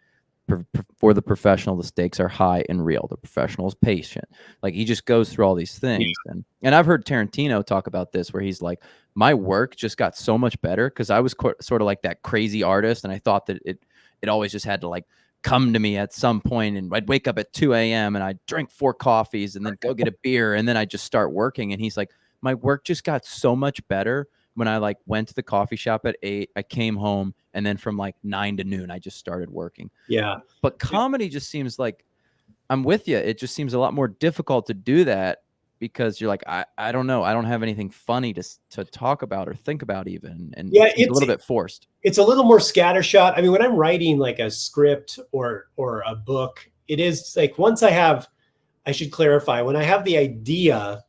For the professional, the stakes are high and real. The professional is patient. Like, he just goes through all these things. Yeah. And I've heard Tarantino talk about this, where he's like, my work just got so much better because I was sort of like that crazy artist, and I thought that it always just had to like come to me at some point, and I'd wake up at 2 a.m. and I'd drink 4 coffees and then go get a beer, and then I'd just start working. And he's like, my work just got so much better when I like went to the coffee shop at 8, I came home, and then from like 9 to noon, I just started working. Yeah. But comedy just seems like, I'm with you. It just seems a lot more difficult to do that because you're like, I don't know. I don't have anything funny to talk about or think about even. And yeah, it's a little bit forced. It's a little more scattershot. I mean, when I'm writing like a script or a book, it is like, once I should clarify, when I have the idea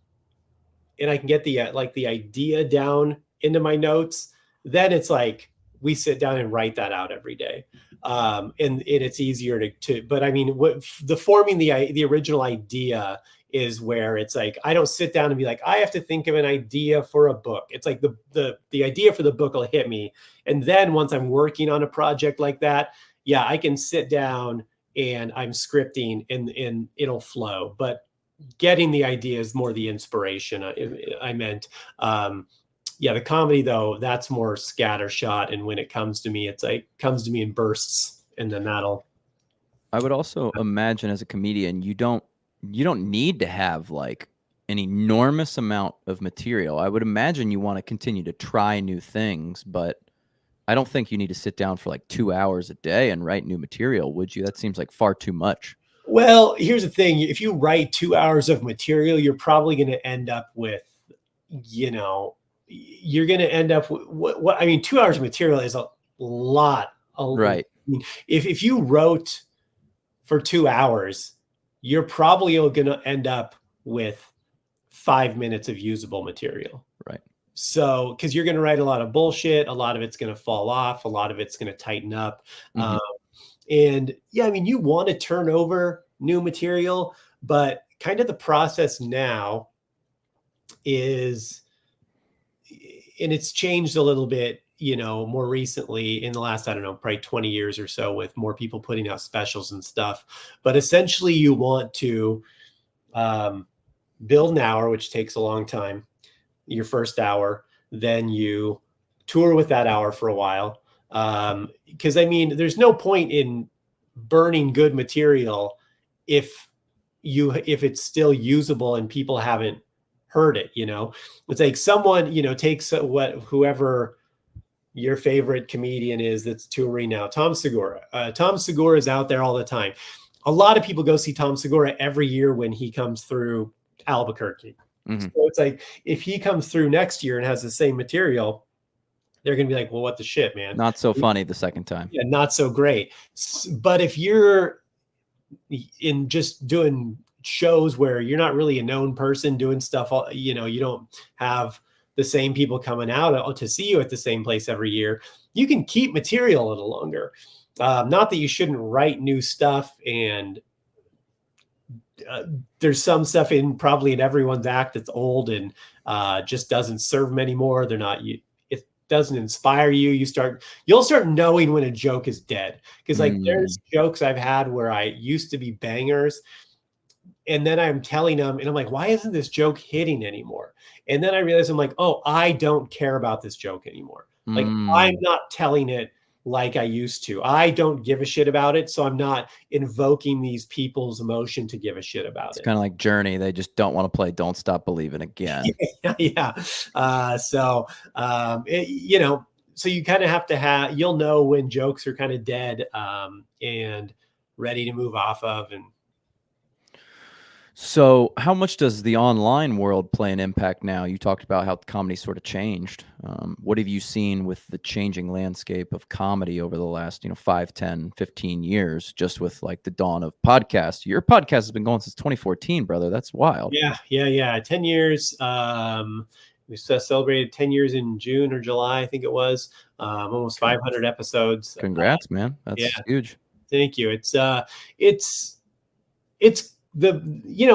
and I can get the idea down into my notes, then it's like we sit down and write that out every day. And it's easier to, but I mean, forming the original idea is where it's like, I don't sit down and be like, I have to think of an idea for a book. It's like the idea for the book will hit me. And then once I'm working on a project like that, yeah, I can sit down and I'm scripting and it'll flow. But getting the idea is more the inspiration I meant. Yeah, the comedy though, that's more scattershot. And when it comes to me, it's like comes to me in bursts, and then that'll. I would also imagine as a comedian, you don't need to have like an enormous amount of material. I would imagine you want to continue to try new things, but I don't think you need to sit down for like 2 hours a day and write new material, would you? That seems like far too much. Well, here's the thing. If you write 2 hours of material, you're probably going to end up with, you're going to end up with what I mean, 2 hours of material is a lot. Right. I mean, if you wrote for 2 hours, you're probably going to end up with 5 minutes of usable material. Right. So, because you're going to write a lot of bullshit, a lot of it's going to fall off, a lot of it's going to tighten up. Mm-hmm. And yeah, I mean, you want to turn over new material, but kind of the process now is, and it's changed a little bit, more recently in the last, I don't know, probably 20 years or so, with more people putting out specials and stuff. But essentially you want to build an hour, which takes a long time, your first hour, then you tour with that hour for a while. Because I mean, there's no point in burning good material if it's still usable and people haven't heard it. It's like someone takes whoever your favorite comedian is that's touring now, Tom Segura. Tom Segura is out there all the time. A lot of people go see Tom Segura every year when he comes through Albuquerque. Mm-hmm. So it's like, if he comes through next year and has the same material, they're going to be like, well, what the shit, man? Not so funny the second time. Yeah, not so great. But if you're in just doing shows where you're not really a known person doing stuff, you don't have the same people coming out to see you at the same place every year, you can keep material a little longer. Not that you shouldn't write new stuff, and there's some stuff probably in everyone's act that's old and just doesn't serve them anymore. It doesn't inspire you. You'll start knowing when a joke is dead. Because there's jokes I've had where I used to be bangers, and then I'm telling them and I'm like, why isn't this joke hitting anymore? And then I realize I'm like, oh, I don't care about this joke anymore. Like, I'm not telling it like I used to. I don't give a shit about it. So I'm not invoking these people's emotion to give a shit about it. It's kind of like Journey. They just don't want to play Don't Stop Believing again. Yeah. So you kind of have to you'll know when jokes are kind of dead and ready to move off of. And So how much does the online world play an impact now? You talked about how comedy sort of changed. What have you seen with the changing landscape of comedy over the last, 5, 10, 15 years, just with like the dawn of podcasts? Your podcast has been going since 2014, brother. That's wild. Yeah. 10 years. We celebrated 10 years in June or July, I think it was. Almost 500 episodes. Congrats, man. That's Yeah, huge. thank you. It's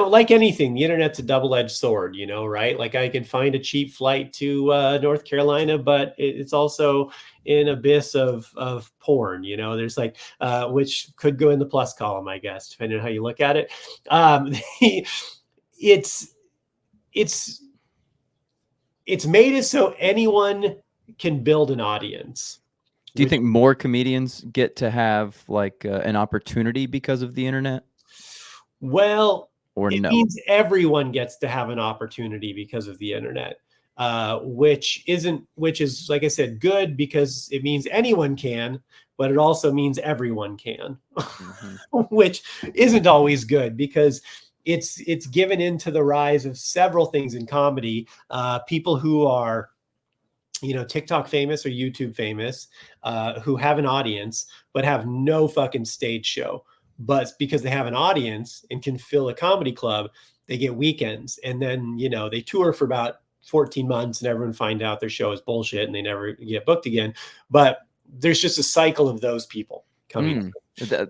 like anything, the internet's a double-edged sword, right? Like I can find a cheap flight to North Carolina, but it's also an abyss of porn, there's like which could go in the plus column, I guess, depending on how you look at it. It's it's made it so anyone can build an audience. Do you think more comedians get to have like an opportunity because of the internet? Well, Or it no? means everyone gets to have an opportunity because of the internet, which is, like I said, good because it means anyone can, but it also means everyone can, which isn't always good because it's given into the rise of several things in comedy. People who are TikTok famous or YouTube famous, who have an audience but have no fucking stage show. But because they have an audience and can fill a comedy club, they get weekends. And then, they tour for about 14 months and everyone find out their show is bullshit and they never get booked again. But there's just a cycle of those people coming.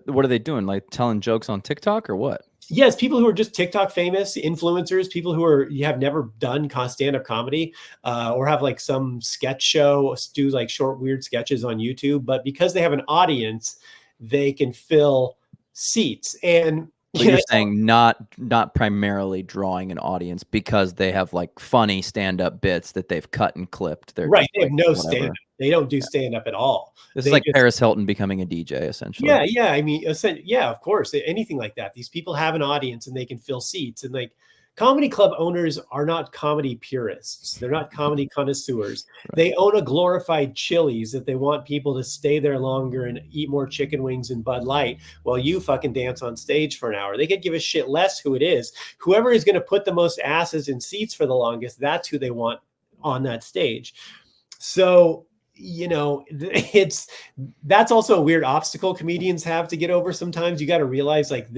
What are they doing? Like telling jokes on TikTok or what? Yes, people who are just TikTok famous, influencers, people who have never done stand-up comedy, or have like some sketch show, do like short, weird sketches on YouTube. But because they have an audience, they can fill seats. And But you're saying not primarily drawing an audience because they have like funny stand-up bits that they've cut and clipped. They're right. They like, have no whatever. stand-up. They don't do stand-up at all. It's like Paris Hilton becoming a DJ, essentially. Yeah. I mean, yeah, of course, anything like that. These people have an audience and they can fill seats. And like comedy club owners are not comedy purists. They're not comedy connoisseurs. Right. They own a glorified Chili's that they want people to stay there longer and eat more chicken wings and Bud Light while you fucking dance on stage for an hour. They could give a shit less who it is. Whoever is going to put the most asses in seats for the longest, that's who they want on that stage. So, that's also a weird obstacle comedians have to get over sometimes. You got to realize like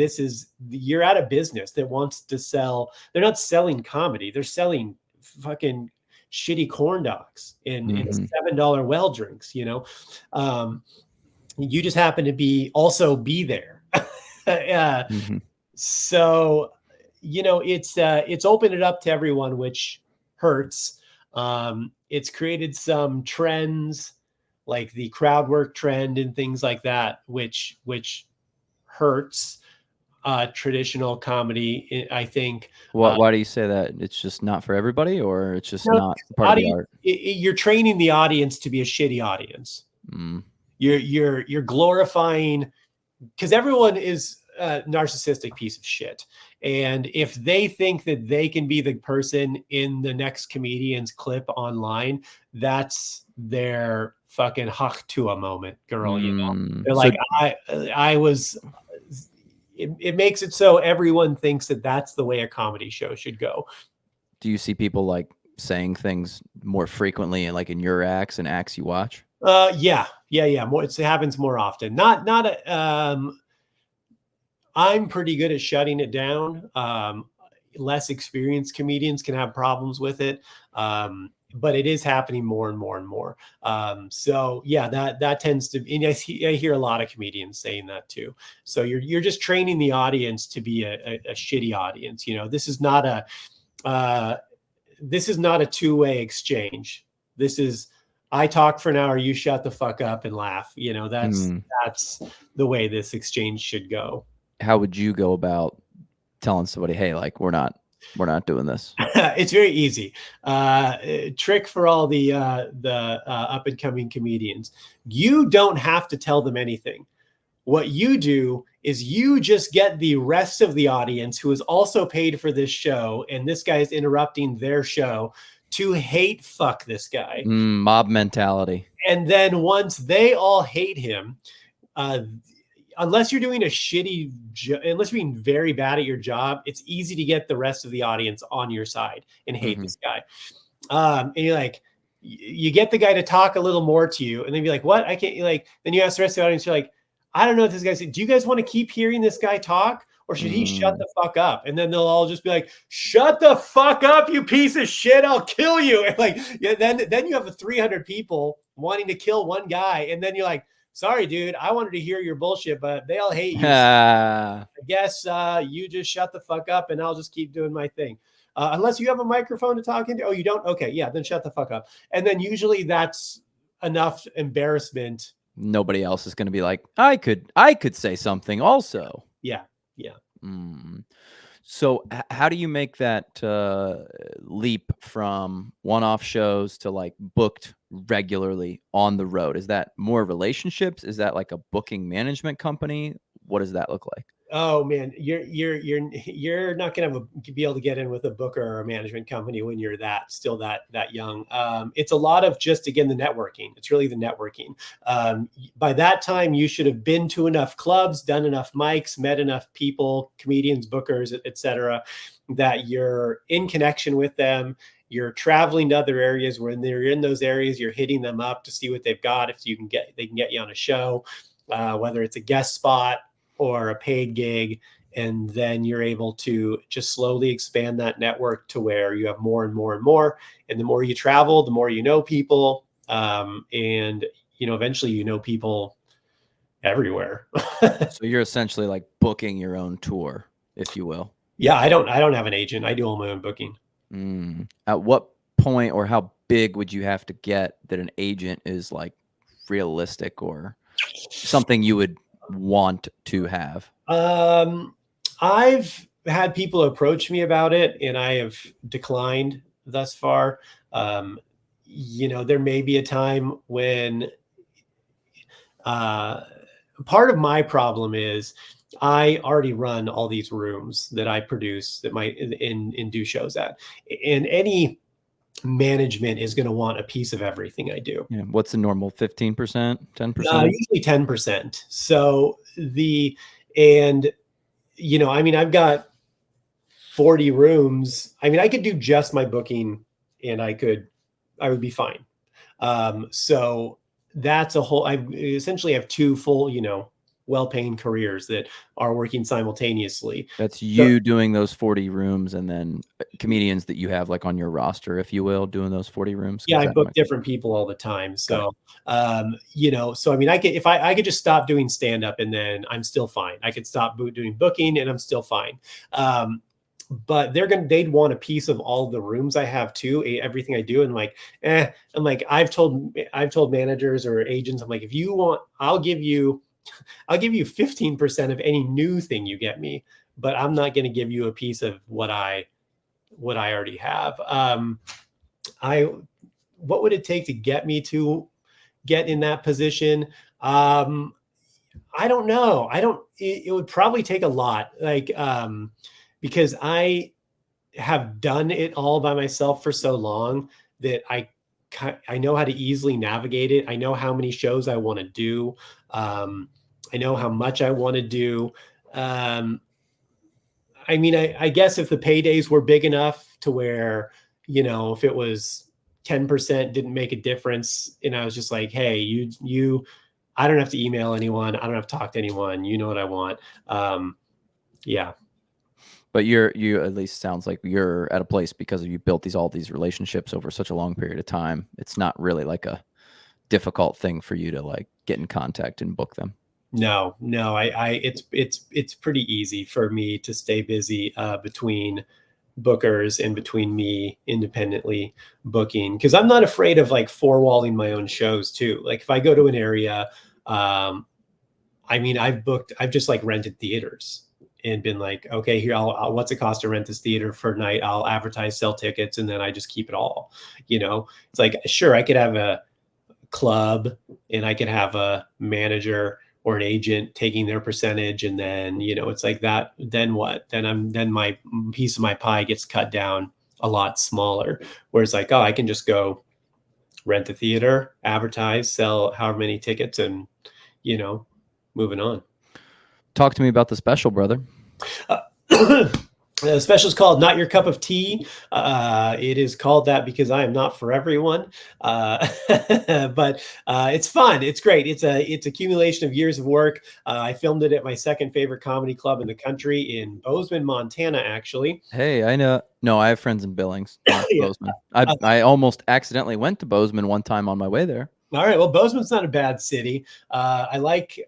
you're at a business that wants to sell. They're not selling comedy. They're selling fucking shitty corn dogs and $7 well drinks, you just happen to be there. So, it's opened it up to everyone, which hurts. It's created some trends like the crowd work trend and things like that, which hurts traditional comedy, I think. Why do you say that? It's just not for everybody, or it's just not part of the art? You're training the audience to be a shitty audience. You're glorifying, because everyone is a narcissistic piece of shit. And if they think that they can be the person in the next comedian's clip online, that's their fucking Hachtua moment, girl. They're like, it makes it so everyone thinks that that's the way a comedy show should go. Do you see people like saying things more frequently and like in your acts and acts you watch? Yeah. More, it happens more often. I'm pretty good at shutting it down. Less experienced comedians can have problems with it. But it is happening more and more and more. So yeah, that tends to, and I hear a lot of comedians saying that too. So you're just training the audience to be a shitty audience. This is not a two-way exchange. This is, I talk for an hour, you shut the fuck up and laugh. That's the way this exchange should go. How would you go about telling somebody, hey, like we're not doing this? It's very easy. Trick for all the up and coming comedians. You don't have to tell them anything. What you do is you just get the rest of the audience who is also paid for this show, and this guy is interrupting their show, to hate fuck this guy. Mob mentality. And then once they all hate him, unless you're doing a shitty, unless you're being very bad at your job, it's easy to get the rest of the audience on your side and hate this guy. And you're like, you get the guy to talk a little more to you, and then be like, what? I can't, like, then you ask the rest of the audience, you're like, I don't know what this guy said. Do you guys want to keep hearing this guy talk, or should he shut the fuck up? And then they'll all just be like, shut the fuck up, you piece of shit. I'll kill you. And like, yeah, then you have 300 people wanting to kill one guy. And then you're like, sorry, dude, I wanted to hear your bullshit, but they all hate you. So I guess you just shut the fuck up and I'll just keep doing my thing. Unless you have a microphone to talk into. Oh, you don't? Okay, yeah, then shut the fuck up. And then usually that's enough embarrassment. Nobody else is going to be like, I could say something also. Yeah. So how do you make that leap from one-off shows to like booked regularly on the road? Is that more relationships? Is that like a booking management company? What does that look like? Oh man, you're not gonna be able to get in with a booker or a management company when you're still that young. It's a lot of just, again, the networking. It's really the networking. By that time, you should have been to enough clubs, done enough mics, met enough people, comedians, bookers, etc., that you're in connection with them. You're traveling to other areas. When they're in those areas, you're hitting them up to see what they've got. If they can get you on a show, whether it's a guest spot or a paid gig, and then you're able to just slowly expand that network to where you have more and more and more. And the more you travel, the more you know people, and eventually you know people everywhere. So you're essentially like booking your own tour, if you will. Yeah, I don't have an agent. I do all my own booking. At what point or how big would you have to get that an agent is like realistic or something you would want to have? I've had people approach me about it and I have declined thus far. There may be a time when part of my problem is I already run all these rooms that I produce that and do shows at, and any management is going to want a piece of everything I do. Yeah. What's the normal 15%, 10%? Usually 10%. So I've got 40 rooms. I mean, I could do just my booking and I would be fine. So that's I essentially have two full, well-paying careers that are working simultaneously. That's you doing those 40 rooms, and then comedians that you have like on your roster, if you will, doing those 40 rooms. Yeah, I book different people all the time. So, so I mean, if I could just stop doing stand-up and then I'm still fine. I could stop doing booking and I'm still fine. But they'd want a piece of all the rooms I have too, everything I do. And I'm like, I've told managers or agents, I'm like, if you want, I'll give you 15% of any new thing you get me, but I'm not going to give you a piece of what I already have. What would it take to get me to get in that position? I don't know. It would probably take a lot, because I have done it all by myself for so long that I know how to easily navigate it. I know how many shows I want to do. I know how much I want to do. I guess if the paydays were big enough to where, if it was 10% didn't make a difference, and I was just like, hey, I don't have to email anyone. I don't have to talk to anyone. You know what I want. Yeah. But you at least sounds like you're at a place because you built all these relationships over such a long period of time. It's not really like a difficult thing for you to like get in contact and book them. No, it's pretty easy for me to stay busy between bookers and between me independently booking, because I'm not afraid of like four-walling my own shows too. Like if I go to an area, I've just like rented theaters and been like, okay, here, what's it cost to rent this theater for a night? I'll advertise, sell tickets, and then I just keep it all. It's like, sure, I could have a club and I could have a manager or an agent taking their percentage, and then it's like that. Then what? Then my piece of my pie gets cut down a lot smaller. Whereas like, oh, I can just go rent the theater, advertise, sell however many tickets, and moving on. Talk to me about the special, brother. The special is called Not Your Cup of Tea. It is called that because I am not for everyone. But it's fun. It's great. It's accumulation of years of work. I filmed it at my second favorite comedy club in the country in Bozeman, Montana, actually. Hey, I know. No, I have friends in Billings, not Yeah. Bozeman. I almost accidentally went to Bozeman one time on my way there. All right. Well, Bozeman's not a bad city. I like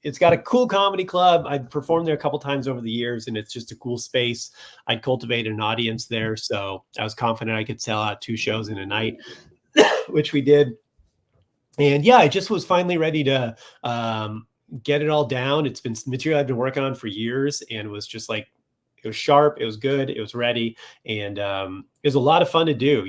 it's got a cool comedy club. I've performed there a couple times over the years, and it's just a cool space. I'd cultivated an audience there, so I was confident I could sell out 2 shows in a night, which we did. And yeah, I just was finally ready to get it all down. It's been material I've been working on for years, and it was just like, it was sharp, it was good, it was ready, and it was a lot of fun to do.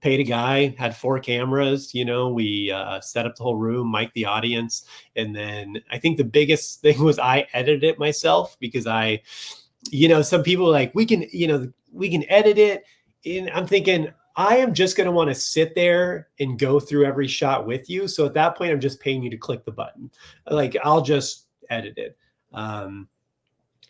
Paid a guy, had 4 cameras. We set up the whole room, mic'd the audience, and then I think the biggest thing was I edited it myself, because some people are like, we can edit it, and I'm thinking, I am just going to want to sit there and go through every shot with you. So at that point, I'm just paying you to click the button. Like, I'll just edit it.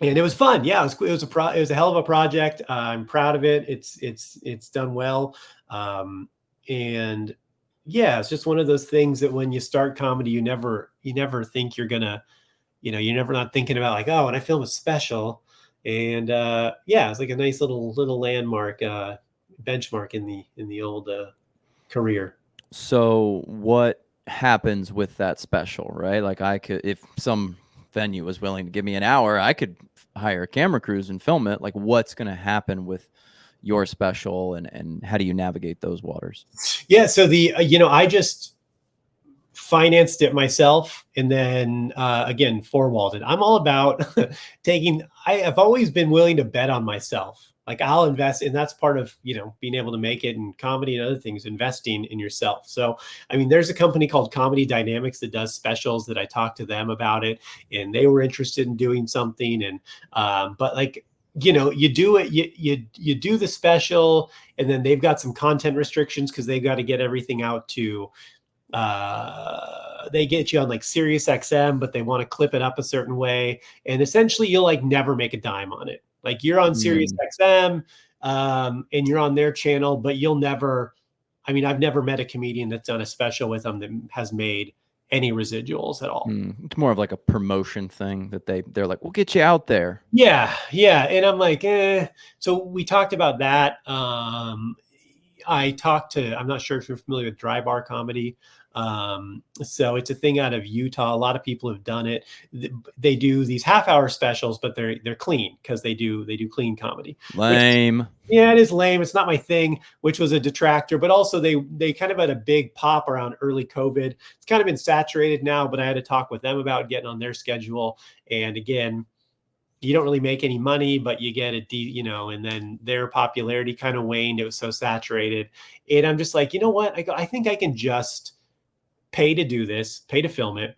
And it was fun. Yeah, it was a hell of a project. I'm proud of it. It's done well. And yeah, it's just one of those things that when you start comedy, you never think you're gonna, you're never not thinking about like, oh, when I film a special. And yeah, it's like a nice little landmark, benchmark in the old career. So what happens with that special, right? Like, I could, if some venue was willing to give me an hour, I could hire camera crews and film it. Like, what's going to happen with your special, and how do you navigate those waters? Yeah. So I just financed it myself, and then again, four-walled it. I'm all about I've always been willing to bet on myself. Like, I'll invest, and that's part of, being able to make it in comedy and other things, investing in yourself. So, I mean, there's a company called Comedy Dynamics that does specials that I talked to them about it, and they were interested in doing something. And, but like, you do it, you do the special, and then they've got some content restrictions because they've got to get everything out to, they get you on like Sirius XM, but they want to clip it up a certain way. And essentially you'll like never make a dime on it. Like, you're on Sirius XM, and you're on their channel, but you'll never, I've never met a comedian that's done a special with them that has made any residuals at all. It's more of like a promotion thing that they're like, we'll get you out there. Yeah. Yeah. And I'm like, so we talked about that. I'm not sure if you're familiar with Dry Bar Comedy. So it's a thing out of Utah. A lot of people have done it. They do these half-hour specials, but they're clean because they do clean comedy. Lame. Yeah, it is lame. It's not my thing, which was a detractor. But also they kind of had a big pop around early COVID. It's kind of been saturated now, but I had to talk with them about getting on their schedule. And again, you don't really make any money, but you get and then their popularity kind of waned. It was so saturated. And I'm just like, you know what? I think I can just pay to do this, pay to film it.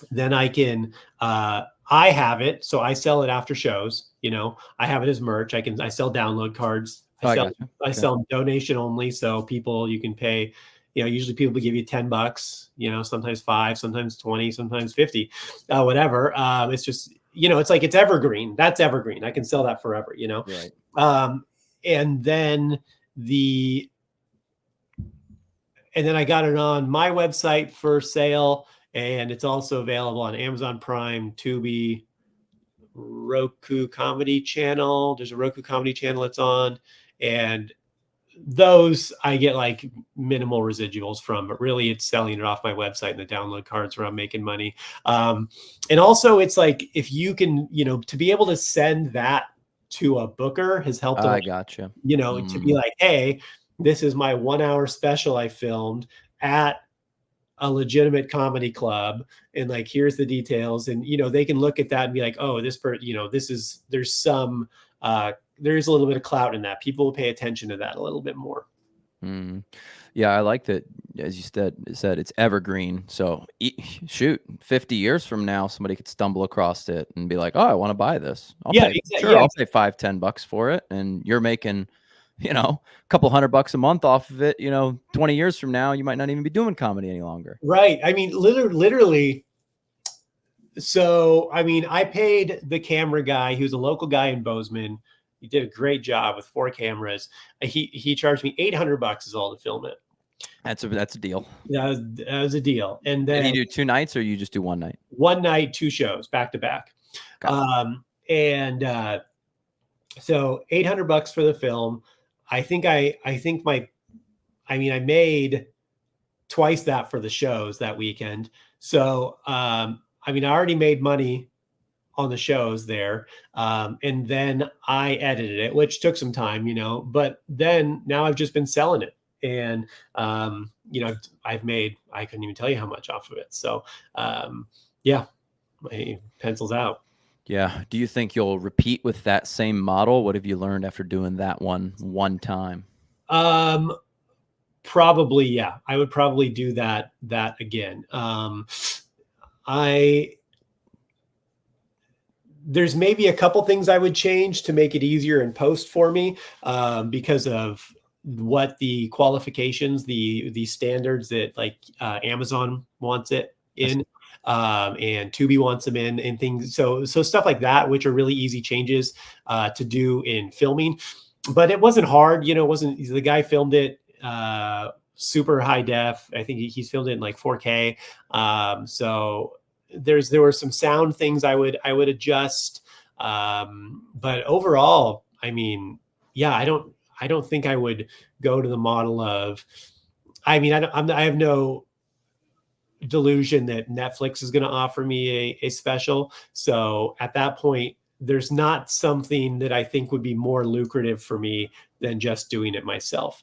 Then I can, I have it. So I sell it after shows, I have it as merch. I sell download cards. I sell them donation only. So you can pay, usually people give you $10, sometimes 5, sometimes 20, sometimes 50, whatever. It's just, it's like, it's evergreen. That's evergreen. I can sell that forever, Right. And then I got it on my website for sale, and it's also available on Amazon Prime, Tubi, Roku Comedy Channel. There's a Roku Comedy Channel it's on, and those I get like minimal residuals from, but really it's selling it off my website and the download cards where I'm making money. And also it's like, if you can, to be able to send that to a booker has helped. I gotcha. To be like, hey, this is my 1-hour special I filmed at a legitimate comedy club, and like, here's the details. And, they can look at that and be like, oh, there's a little bit of clout in that. People will pay attention to that a little bit more. Yeah, I like that. As you said, it's evergreen. So shoot, 50 years from now, somebody could stumble across it and be like, oh, I want to buy this. I'll pay $5-10 for it. And you're making, a couple $100 a month off of it. 20 years from now, you might not even be doing comedy any longer. Right. I mean, literally, So, I mean, I paid the camera guy. He was a local guy in Bozeman. He did a great job with 4 cameras. He charged me $800 is all to film it. That's a deal. That was a deal. And Did he then do 2 nights or you just do 1 night? one night, 2 shows back to back. So $800 for the film. I made twice that for the shows that weekend. So, I already made money on the shows there. And then I edited it, which took some time, but then now I've just been selling it. And, I couldn't even tell you how much off of it. So, yeah, my pencil's out. Yeah. Do you think you'll repeat with that same model? What have you learned after doing that one time? Probably, yeah. I would probably do that again. There's maybe a couple things I would change to make it easier in post for me, because of what the qualifications, the standards that Amazon wants it in, and Tubi wants them in, and things. So stuff like that, which are really easy changes to do in filming. But it wasn't hard, it wasn't. The guy filmed it super high def. I think he's filmed it in like 4K. So there were some sound things I would adjust. But overall, yeah, I don't think I would go to the model of, I have no delusion that Netflix is going to offer me a special. So at that point, there's not something that I think would be more lucrative for me than just doing it myself.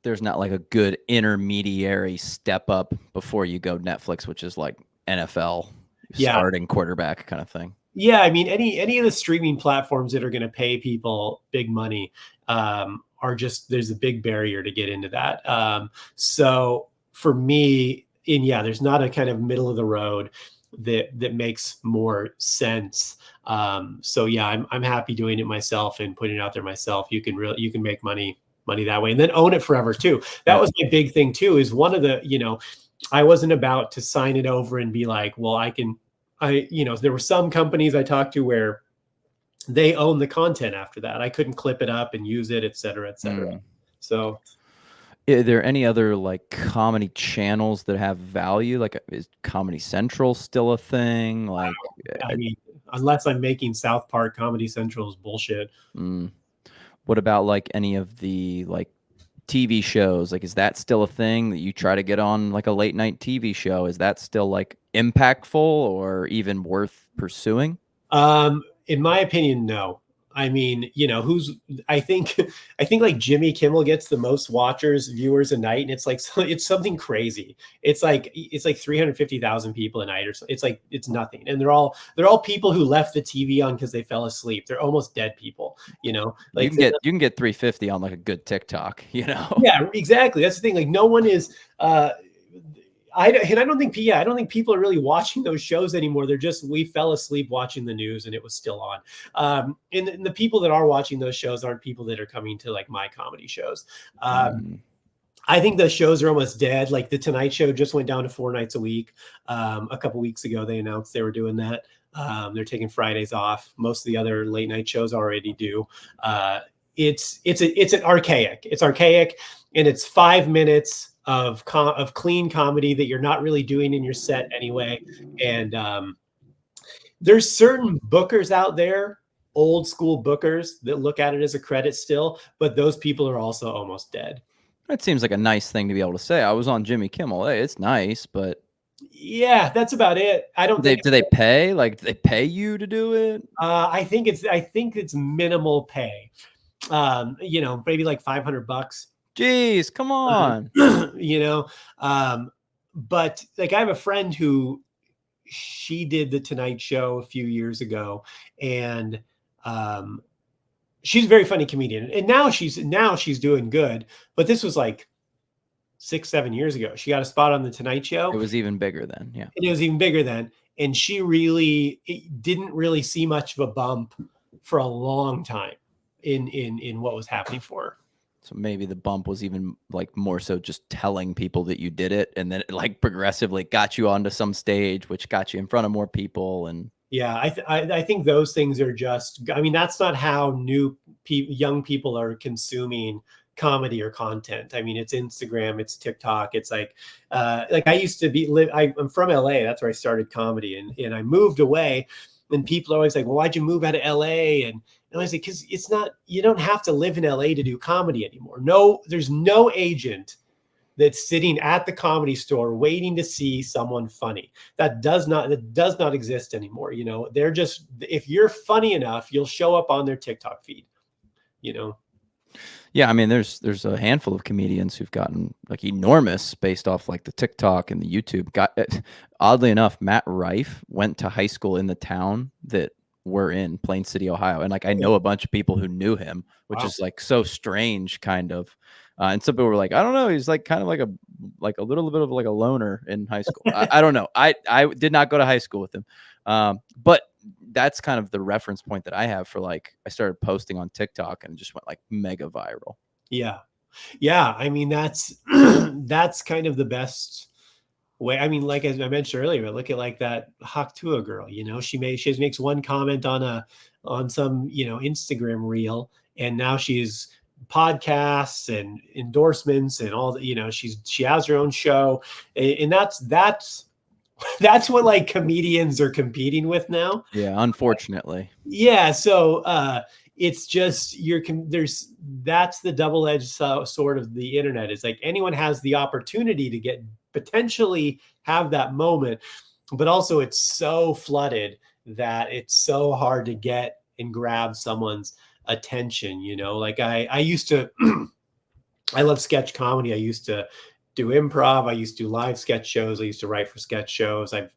There's not like a good intermediary step up before you go Netflix, which is like NFL starting quarterback kind of thing. Yeah, any of the streaming platforms that are going to pay people big money are just, there's a big barrier to get into that. So for me, there's not a kind of middle of the road that makes more sense. So yeah, I'm happy doing it myself and putting it out there myself. You can make money that way, and then own it forever too. That was my big thing too, is one of the, I wasn't about to sign it over and be like, well, there were some companies I talked to where they own the content after that. I couldn't clip it up and use it, et cetera, et cetera. So are there any other like comedy channels that have value? Like, is Comedy Central still a thing? Like, unless I'm making South Park, Comedy Central is bullshit. What about like any of the like TV shows? Like, is that still a thing that you try to get on like a late night TV show? Is that still like impactful or even worth pursuing? In my opinion, no. I think like Jimmy Kimmel gets the most viewers a night, and it's something crazy. It's like 350,000 people a night, or so. It's nothing, and they're all people who left the TV on because they fell asleep. They're almost dead people, Like you can get 350 on like a good TikTok, Yeah, exactly. That's the thing. Like, no one is. I don't think people are really watching those shows anymore. They're just, we fell asleep watching the news and it was still on. And the people that are watching those shows aren't people that are coming to like my comedy shows. I think the shows are almost dead. Like the Tonight Show just went down to 4 nights a week. A couple weeks ago, they announced they were doing that. They're taking Fridays off. Most of the other late night shows already do. It's archaic, and it's 5 minutes of clean comedy that you're not really doing in your set anyway. And there's certain bookers out there, old school bookers, that look at it as a credit still, but those people are also almost dead. It seems like a nice thing to be able to say. I was on Jimmy Kimmel. Hey, it's nice, but yeah, that's about it. I don't think do they pay? Like, do they pay you to do it? I think it's minimal pay. Maybe like $500. Jeez, come on. But like, I have a friend who, she did the Tonight Show a few years ago, and she's a very funny comedian, and now she's doing good. But this was like 6-7 years ago. She got a spot on the Tonight Show. It was even bigger then. Yeah, it was even bigger then, and she didn't really see much of a bump for a long time in what was happening for her. So maybe the bump was even like more so just telling people that you did it, and then it like progressively got you onto some stage, which got you in front of more people. And Yeah, I think those things are just, I mean, that's not how young people are consuming comedy or content. I mean, it's Instagram, it's TikTok. It's like I used to I'm from LA. That's where I started comedy, and I moved away, and people are always like, well, why'd you move out of LA? And I was like, because it's not, you don't have to live in LA to do comedy anymore. No, there's no agent that's sitting at the comedy store waiting to see someone funny. That does not exist anymore. You know, they're just, if you're funny enough, you'll show up on their TikTok feed, you know? yeah, I mean, there's a handful of comedians who've gotten like enormous based off like the TikTok and the YouTube. Oddly enough, Matt Rife went to high school in the town that we're in, Plain City, Ohio, and like I know a bunch of people who knew him, which Wow. is like so strange, kind of. And some people were like, I don't know, he's like kind of like a little bit of like a loner in high school. I don't know. I did not go to high school with him, but that's kind of the reference point that I have for like I started posting on TikTok and just went like mega viral. Yeah. Yeah. I mean, that's, that's kind of the best way. I mean, like, as I mentioned earlier, look at like that Haktua girl, you know, she makes one comment on some, you know, Instagram reel, and now she's podcasts and endorsements and all that, you know, she has her own show, and that's what like comedians are competing with now. Yeah, unfortunately. Yeah, so it's just that's the double-edged sword of the internet. It's like anyone has the opportunity to potentially have that moment, but also it's so flooded that it's so hard to get and grab someone's attention. You know, like I used to I love sketch comedy. I used to do improv. I used to do live sketch shows. I used to write for sketch shows. I've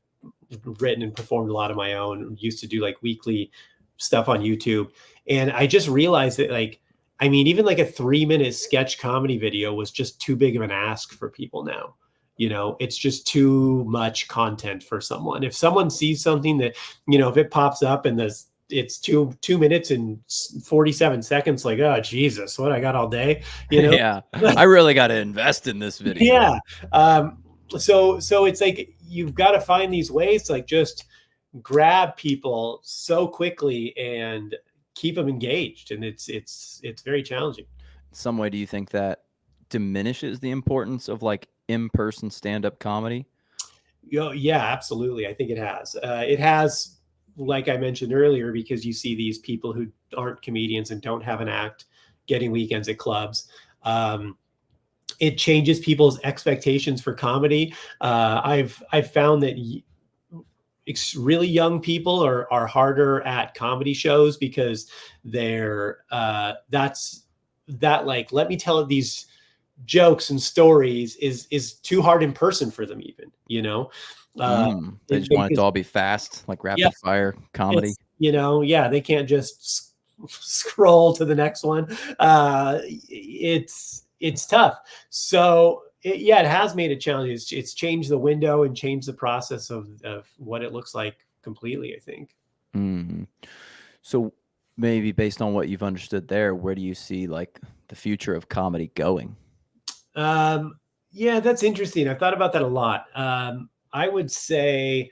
written and performed a lot of my own. Used to do like weekly stuff on YouTube. And I just realized that, like, I mean, even like a 3-minute sketch comedy video was just too big of an ask for people now. You know, it's just too much content for someone. If someone sees something that, you know, if it pops up and it's 2 minutes and 47 seconds, like, oh Jesus, what I got all day, you know? Yeah, I really got to invest in this video. Yeah. So it's like you've got to find these ways to like just grab people so quickly and keep them engaged, and it's very challenging. Some way, do you think that diminishes the importance of like in-person stand-up comedy? Yeah, absolutely. I think it has, like I mentioned earlier, because you see these people who aren't comedians and don't have an act getting weekends at clubs. It changes people's expectations for comedy. I've found that really young people are harder at comedy shows because they're like, let me tell these jokes and stories is too hard in person for them, even, you know. They just want it to all be fast, like rapid fire comedy. You know, yeah, they can't just scroll to the next one. It's tough. So it has made it challenging. It's changed the window and changed the process of what it looks like completely, I think. So maybe based on what you've understood there, where do you see like the future of comedy going? Yeah, that's interesting. I've thought about that a lot. I would say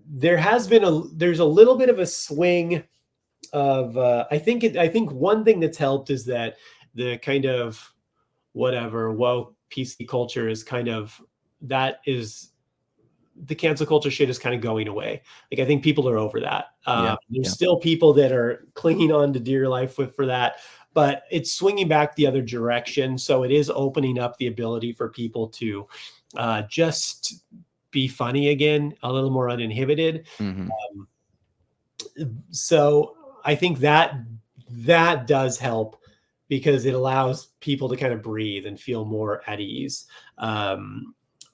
there's a little bit of a swing of I think one thing that's helped is that the kind of whatever woke PC culture is the cancel culture shit is kind of going away. Like, I think people are over that. There's still people that are clinging on to dear life for that, but it's swinging back the other direction. So it is opening up the ability for people to just be funny again, a little more uninhibited. So I think that does help, because it allows people to kind of breathe and feel more at ease.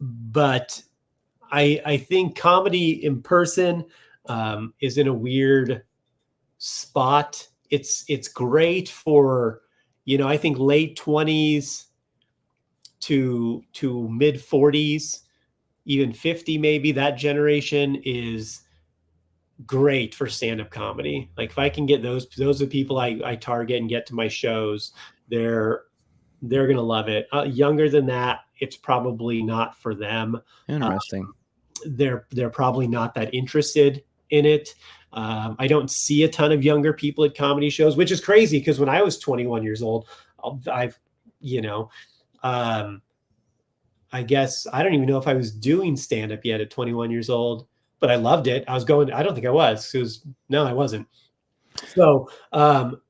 But I think comedy in person is in a weird spot. It's great for, you know, I think late 20s to mid 40s, even 50 maybe. That generation is great for stand-up comedy. Like, if I can get those are the people I target and get to my shows, they're they're going to love it. Younger than that, it's probably not for them. Interesting. They're probably not that interested in it. I don't see a ton of younger people at comedy shows, which is crazy because when I was 21 years old, I've, you know, um, I guess I don't even know if I was doing stand up yet at 21 years old, but I loved it. I was going, I don't think I was. No, I wasn't. So, but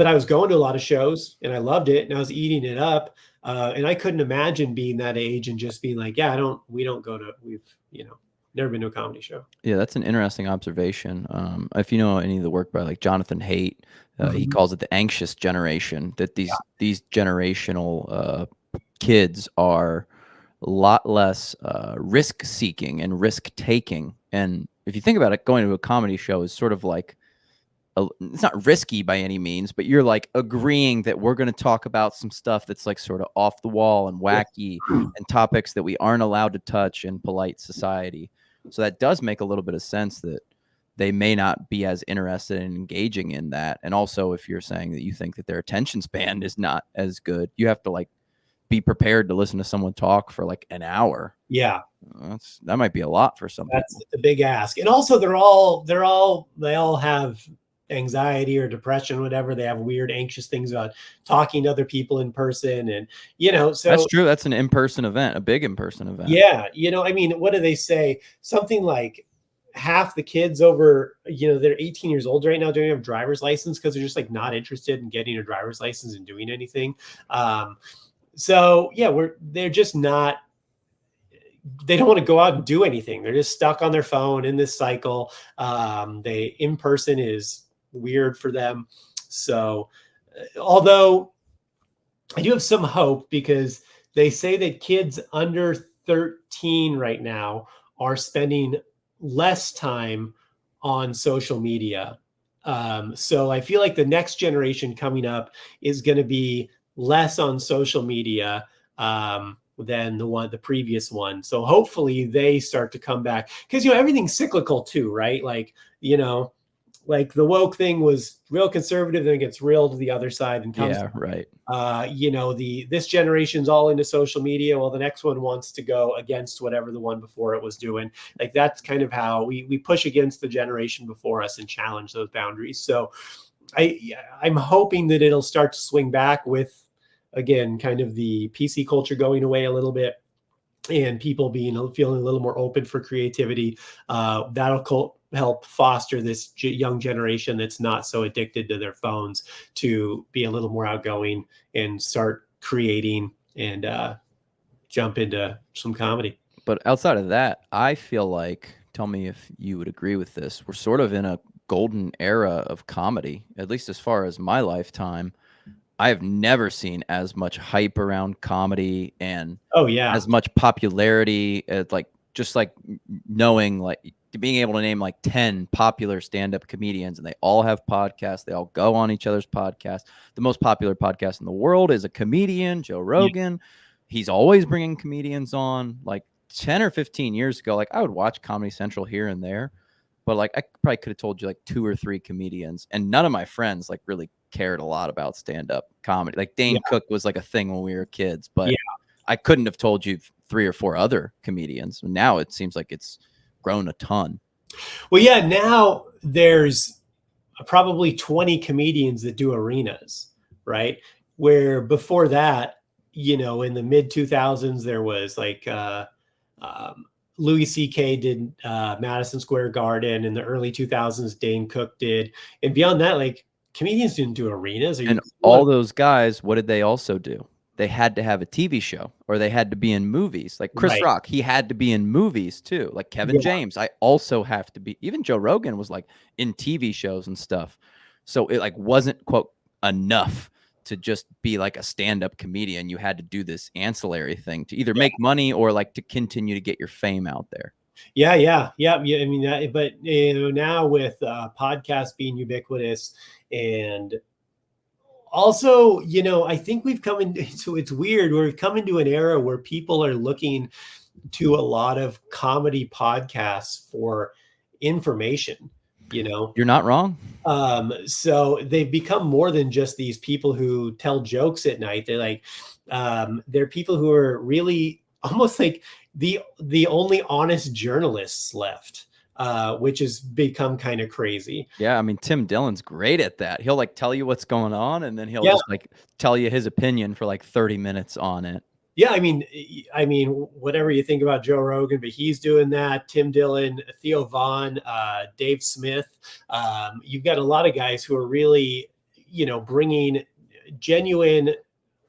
I was going to a lot of shows and I loved it and I was eating it up. And I couldn't imagine being that age and just being like, yeah, we don't go to, never been to a comedy show. Yeah, that's an interesting observation. If you know any of the work by like Jonathan Haidt, he calls it the anxious generation. That these generational kids are a lot less risk seeking and risk taking. And if you think about it, going to a comedy show is sort of like it's not risky by any means, but you're like agreeing that we're going to talk about some stuff that's like sort of off the wall and wacky and topics that we aren't allowed to touch in polite society. So that does make a little bit of sense that they may not be as interested in engaging in that. And also, if you're saying that you think that their attention span is not as good, you have to like be prepared to listen to someone talk for like an hour. Yeah. That might be a lot for some people. That's a big ask. And also they all have anxiety or depression, whatever. They have weird, anxious things about talking to other people in person. And, so that's true. That's an in-person event, a big in-person event. Yeah. I mean, what do they say? Something like half the kids over, they're 18 years old right now don't have a driver's license because they're just like not interested in getting a driver's license and doing anything. So yeah, they're just not, they don't want to go out and do anything. They're just stuck on their phone in this cycle. In person is weird for them. So although I do have some hope because they say that kids under 13 right now are spending less time on social media. So I feel like the next generation coming up is going to be less on social media than the previous one. So hopefully they start to come back because, everything's cyclical too, right? Like, like the woke thing was real conservative, then it gets real to the other side and comes. Yeah, right. This generation's all into social media. Well, the next one wants to go against whatever the one before it was doing. Like that's kind of how we push against the generation before us and challenge those boundaries. So I'm hoping that it'll start to swing back with, again, kind of the PC culture going away a little bit and people feeling a little more open for creativity. That'll help foster this young generation that's not so addicted to their phones to be a little more outgoing and start creating and jump into some comedy. But outside of that, I feel like, tell me if you would agree with this, we're sort of in a golden era of comedy, at least as far as my lifetime. I have never seen as much hype around comedy and as much popularity as just knowing being able to name like 10 popular stand-up comedians and they all have podcasts. They all go on each other's podcasts. The most popular podcast in the world is a comedian, Joe Rogan. Yeah. He's always bringing comedians on. Like 10 or 15 years ago, I would watch Comedy Central here and there, but I probably could have told you 2 or 3 comedians, and none of my friends really cared a lot about stand-up comedy. Like Dane Cook was a thing when we were kids, but I couldn't have told you 3 or 4 other comedians. Now it seems like it's grown a ton. Well, yeah, now there's probably 20 comedians that do arenas, right? Where before that, in the mid 2000s, there was Louis C.K. did Madison Square Garden. In the early 2000s, Dane Cook did. And beyond that, comedians didn't do arenas. And all those guys, what did they also do? They had to have a TV show or they had to be in movies. Like Chris Rock, he had to be in movies too. Like Kevin James, I also have to be. Even Joe Rogan was in TV shows and stuff. So it wasn't, quote, enough to just be a stand-up comedian. You had to do this ancillary thing to either make money or to continue to get your fame out there. Yeah. I mean, but now with podcasts being ubiquitous and also, I think we've come into, it's weird, we've come into an era where people are looking to a lot of comedy podcasts for information, You're not wrong. So they've become more than just these people who tell jokes at night. They're like, they're people who are really almost like the only honest journalists left, which has become kind of crazy. Yeah, I mean, Tim Dillon's great at that. He'll like tell you what's going on, and then he'll Yeah. just like tell you his opinion for like 30 minutes on it. Yeah, I mean, whatever you think about Joe Rogan, but he's doing that. Tim Dillon, Theo Vaughn, Dave Smith. You've got a lot of guys who are really, bringing genuine,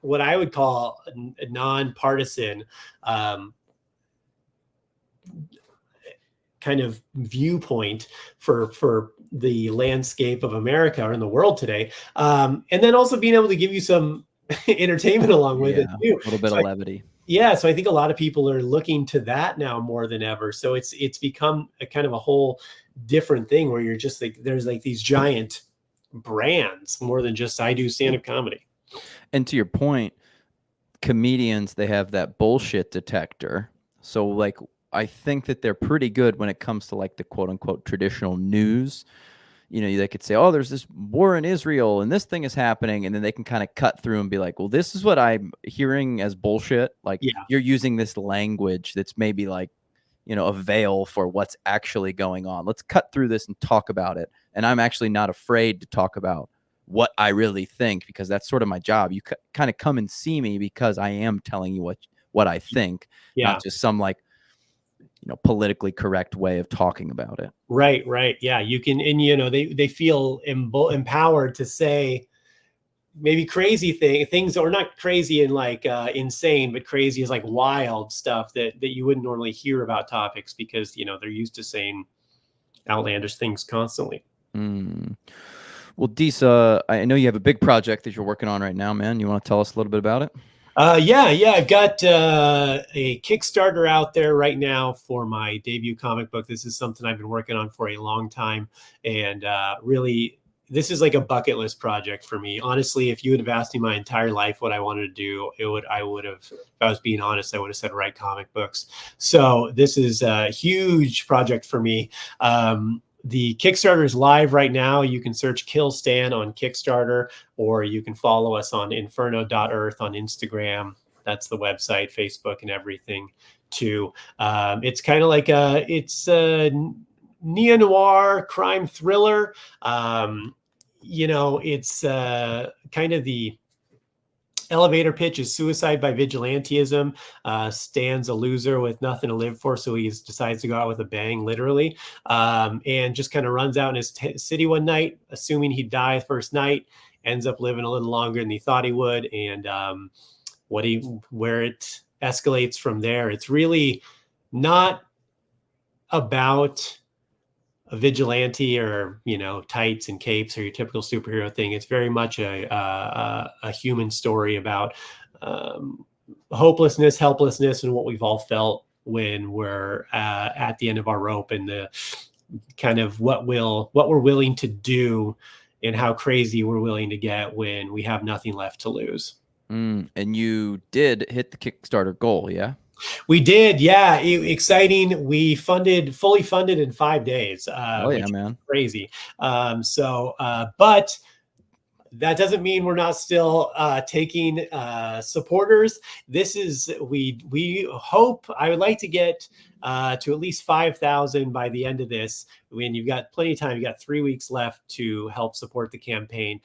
what I would call a nonpartisan kind of viewpoint for the landscape of America or in the world today, and then also being able to give you some entertainment along with it too. A little bit of levity. Yeah, so I think a lot of people are looking to that now more than ever. So it's become a kind of a whole different thing where you're just like, there's like these giant brands more than just I do stand-up comedy. And to your point, comedians, they have that bullshit detector. So like, I think that they're pretty good when it comes to like the quote unquote traditional news. They could say, oh, there's this war in Israel and this thing is happening. And then they can kind of cut through and be like, well, this is what I'm hearing as bullshit. Like, you're using this language that's maybe like, a veil for what's actually going on. Let's cut through this and talk about it. And I'm actually not afraid to talk about what I really think, because that's sort of my job. You kind of come and see me because I am telling you what I think, not just some like, politically correct way of talking about it. Right. Yeah, you can, and they feel empowered to say maybe crazy things, or not crazy and like insane, but crazy is like wild stuff that you wouldn't normally hear about topics, because they're used to saying outlandish things constantly. Well, Deece, I know you have a big project that you're working on right now, man. You want to tell us a little bit about it? Yeah, I've got a Kickstarter out there right now for my debut comic book. This is something I've been working on for a long time, and really, this is like a bucket list project for me. Honestly, if you would have asked me my entire life what I wanted to do, I would have, if I was being honest, I would have said write comic books. So this is a huge project for me. The Kickstarter is live right now. You can search Kill Stan on Kickstarter, or you can follow us on inferno.earth on Instagram. That's the website, Facebook, and everything too. It's kind of like it's a neo-noir crime thriller. It's kind of the elevator pitch is suicide by vigilantism. Stan's a loser with nothing to live for, so he decides to go out with a bang, literally, and just kind of runs out in his city one night, assuming he'd die first night. Ends up living a little longer than he thought he would, and where it escalates from there. It's really not about a vigilante or tights and capes or your typical superhero thing. It's very much a human story about hopelessness, helplessness, and what we've all felt when we're at the end of our rope, and the kind of what we're willing to do and how crazy we're willing to get when we have nothing left to lose. And you did hit the Kickstarter goal, yeah? We did, yeah. Exciting. We fully funded in 5 days. Oh yeah, man. Crazy. But that doesn't mean we're not still taking supporters. We hope, I would like to get to at least 5,000 by the end of this. When you've got plenty of time, you've got 3 weeks left to help support the campaign.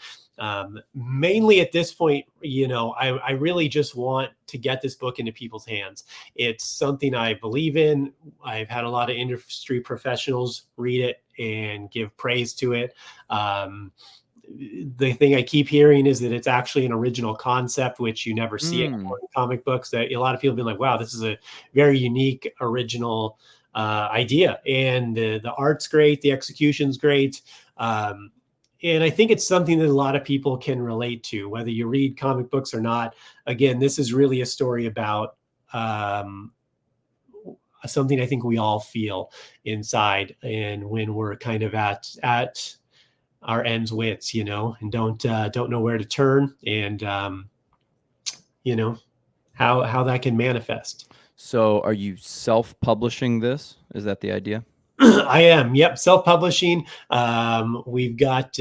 Mainly at this point, I really just want to get this book into people's hands. It's something I believe in. I've had a lot of industry professionals read it and give praise to it. The thing I keep hearing is that it's actually an original concept, which you never see in comic books. That a lot of people have been like, wow, this is a very unique, original idea. And the art's great. The execution's great. And I think it's something that a lot of people can relate to, whether you read comic books or not. Again, this is really a story about something I think we all feel inside, and when we're kind of at our ends wits, and don't know where to turn, and how that can manifest. So are you self-publishing this? Is that the idea? I am. Yep. Self-publishing. We've got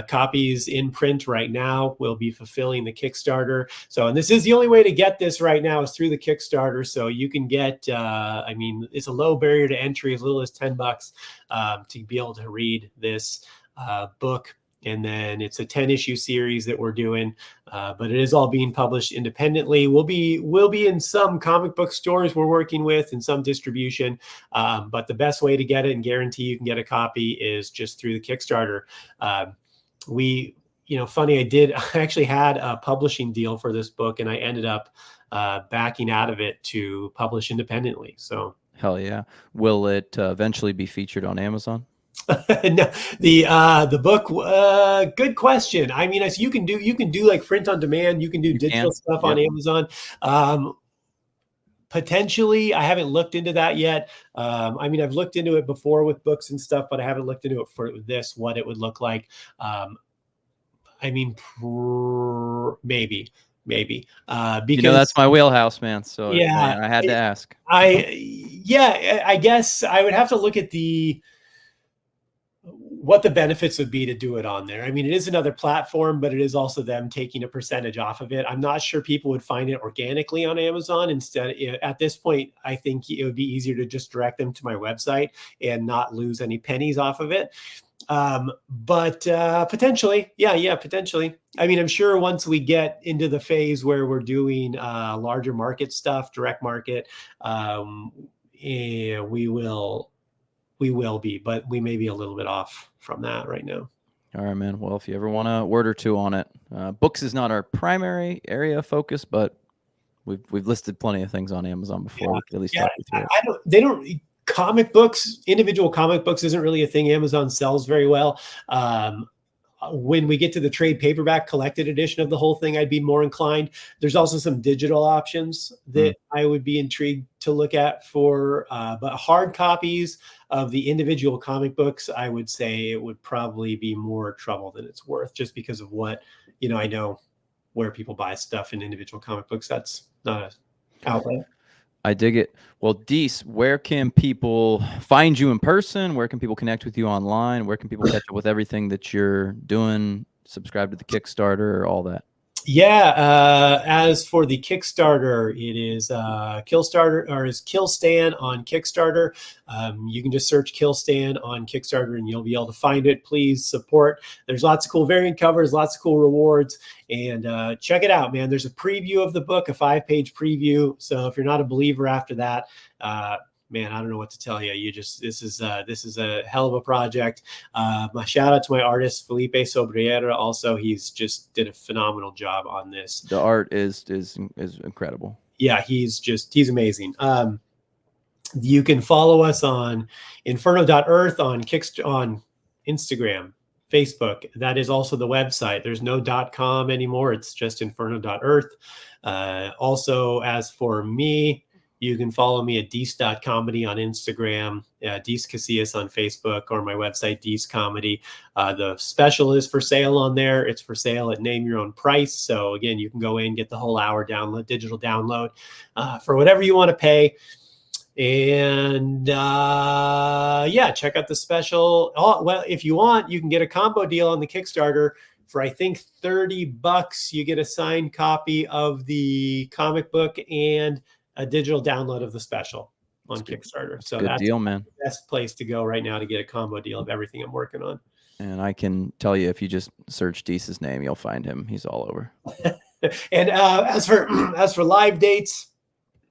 copies in print right now. We'll be fulfilling the Kickstarter. So, and this is the only way to get this right now is through the Kickstarter. So you can get, I mean, it's a low barrier to entry, as little as $10 to be able to read this book. And then it's a 10-issue series that we're doing, but it is all being published independently. We'll be in some comic book stores we're working with and some distribution. But the best way to get it and guarantee you can get a copy is just through the Kickstarter. Funny, I actually had a publishing deal for this book, and I ended up backing out of it to publish independently. So hell yeah. Will it eventually be featured on Amazon? No, the book, good question. I mean, as you can do like print on demand, you can do digital stuff on Amazon. Potentially, I haven't looked into that yet. I mean, I've looked into it before with books and stuff, but I haven't looked into it for this, what it would look like. I mean, maybe, because that's my wheelhouse, man. So yeah, I had to ask. I guess I would have to look at what the benefits would be to do it on there. I mean, it is another platform, but it is also them taking a percentage off of it. I'm not sure people would find it organically on Amazon. Instead, at this point, I think it would be easier to just direct them to my website and not lose any pennies off of it. But potentially, potentially. I mean, I'm sure once we get into the phase where we're doing larger market stuff, direct market, we will be, but we may be a little bit off from that right now. All right, man. Well, if you ever want a word or two on it, books is not our primary area of focus, but we've listed plenty of things on Amazon before. We could at least talk you through it. Comic books, individual comic books isn't really a thing Amazon sells very well. When we get to the trade paperback collected edition of the whole thing, I'd be more inclined. There's also some digital options that I would be intrigued to look at for, but hard copies of the individual comic books, I would say it would probably be more trouble than it's worth, just because of what, I know where people buy stuff in individual comic books. That's not an outlet. I dig it. Well, Deece, where can people find you in person? Where can people connect with you online? Where can people catch up with everything that you're doing? Subscribe to the Kickstarter, all that. Yeah. As for the Kickstarter, it is Killstan on Kickstarter. You can just search Killstan on Kickstarter and you'll be able to find it. Please support. There's lots of cool variant covers, lots of cool rewards, and check it out, man. There's a preview of the book, a 5-page preview. So if you're not a believer after that, man, I don't know what to tell you. This is a hell of a project. My shout out to my artist, Felipe Sobriera. Also, he's just did a phenomenal job on this. The art is incredible. Yeah, he's amazing. You can follow us on inferno.earth on Instagram, Facebook. That is also the website. There's no .com anymore. It's just inferno.earth. Also, as for me, you can follow me at deece.comedy on Instagram, Deece Casillas on Facebook, or my website, Deece Comedy. The special is for sale on there. It's for sale at name your own price. So again, you can go in, get the whole hour download, digital download for whatever you want to pay. And check out the special. Oh, well, if you want, you can get a combo deal on the Kickstarter. For I think $30, you get a signed copy of the comic book and a digital download of the special on Kickstarter. So that's deal, man. The best place to go right now to get a combo deal of everything I'm working on. And I can tell you, if you just search Deece's name, you'll find him. He's all over. And as for live dates,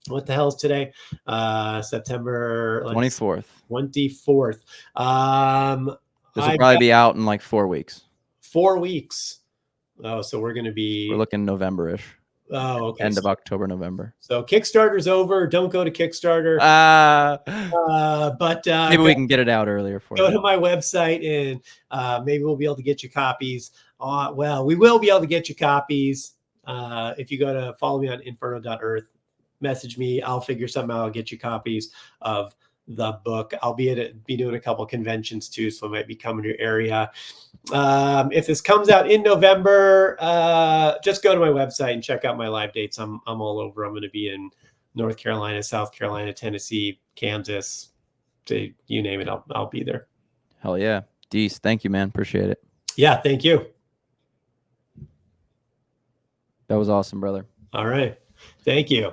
what the hell is today? September 24th. 24th. This will probably be out in like 4 weeks. 4 weeks. Oh, so we're looking November-ish. Oh, okay. End of October, November. So Kickstarter's over. Don't go to Kickstarter. But maybe we can get it out earlier for you. Go to my website and maybe we'll be able to get you copies. Well, we will be able to get you copies if you go to follow me on inferno.earth. Message me. I'll figure something out. I'll get you copies of the book. I'll be doing a couple conventions too, so I might be coming to your area. If this comes out in November, just go to my website and check out my live dates. I'm all over. I'm going to be in North Carolina, South Carolina, Tennessee, Kansas, say you name it, I'll be there. Hell yeah. Deece, thank you, man. Appreciate it. Yeah, thank you. That was awesome, brother. All right. Thank you.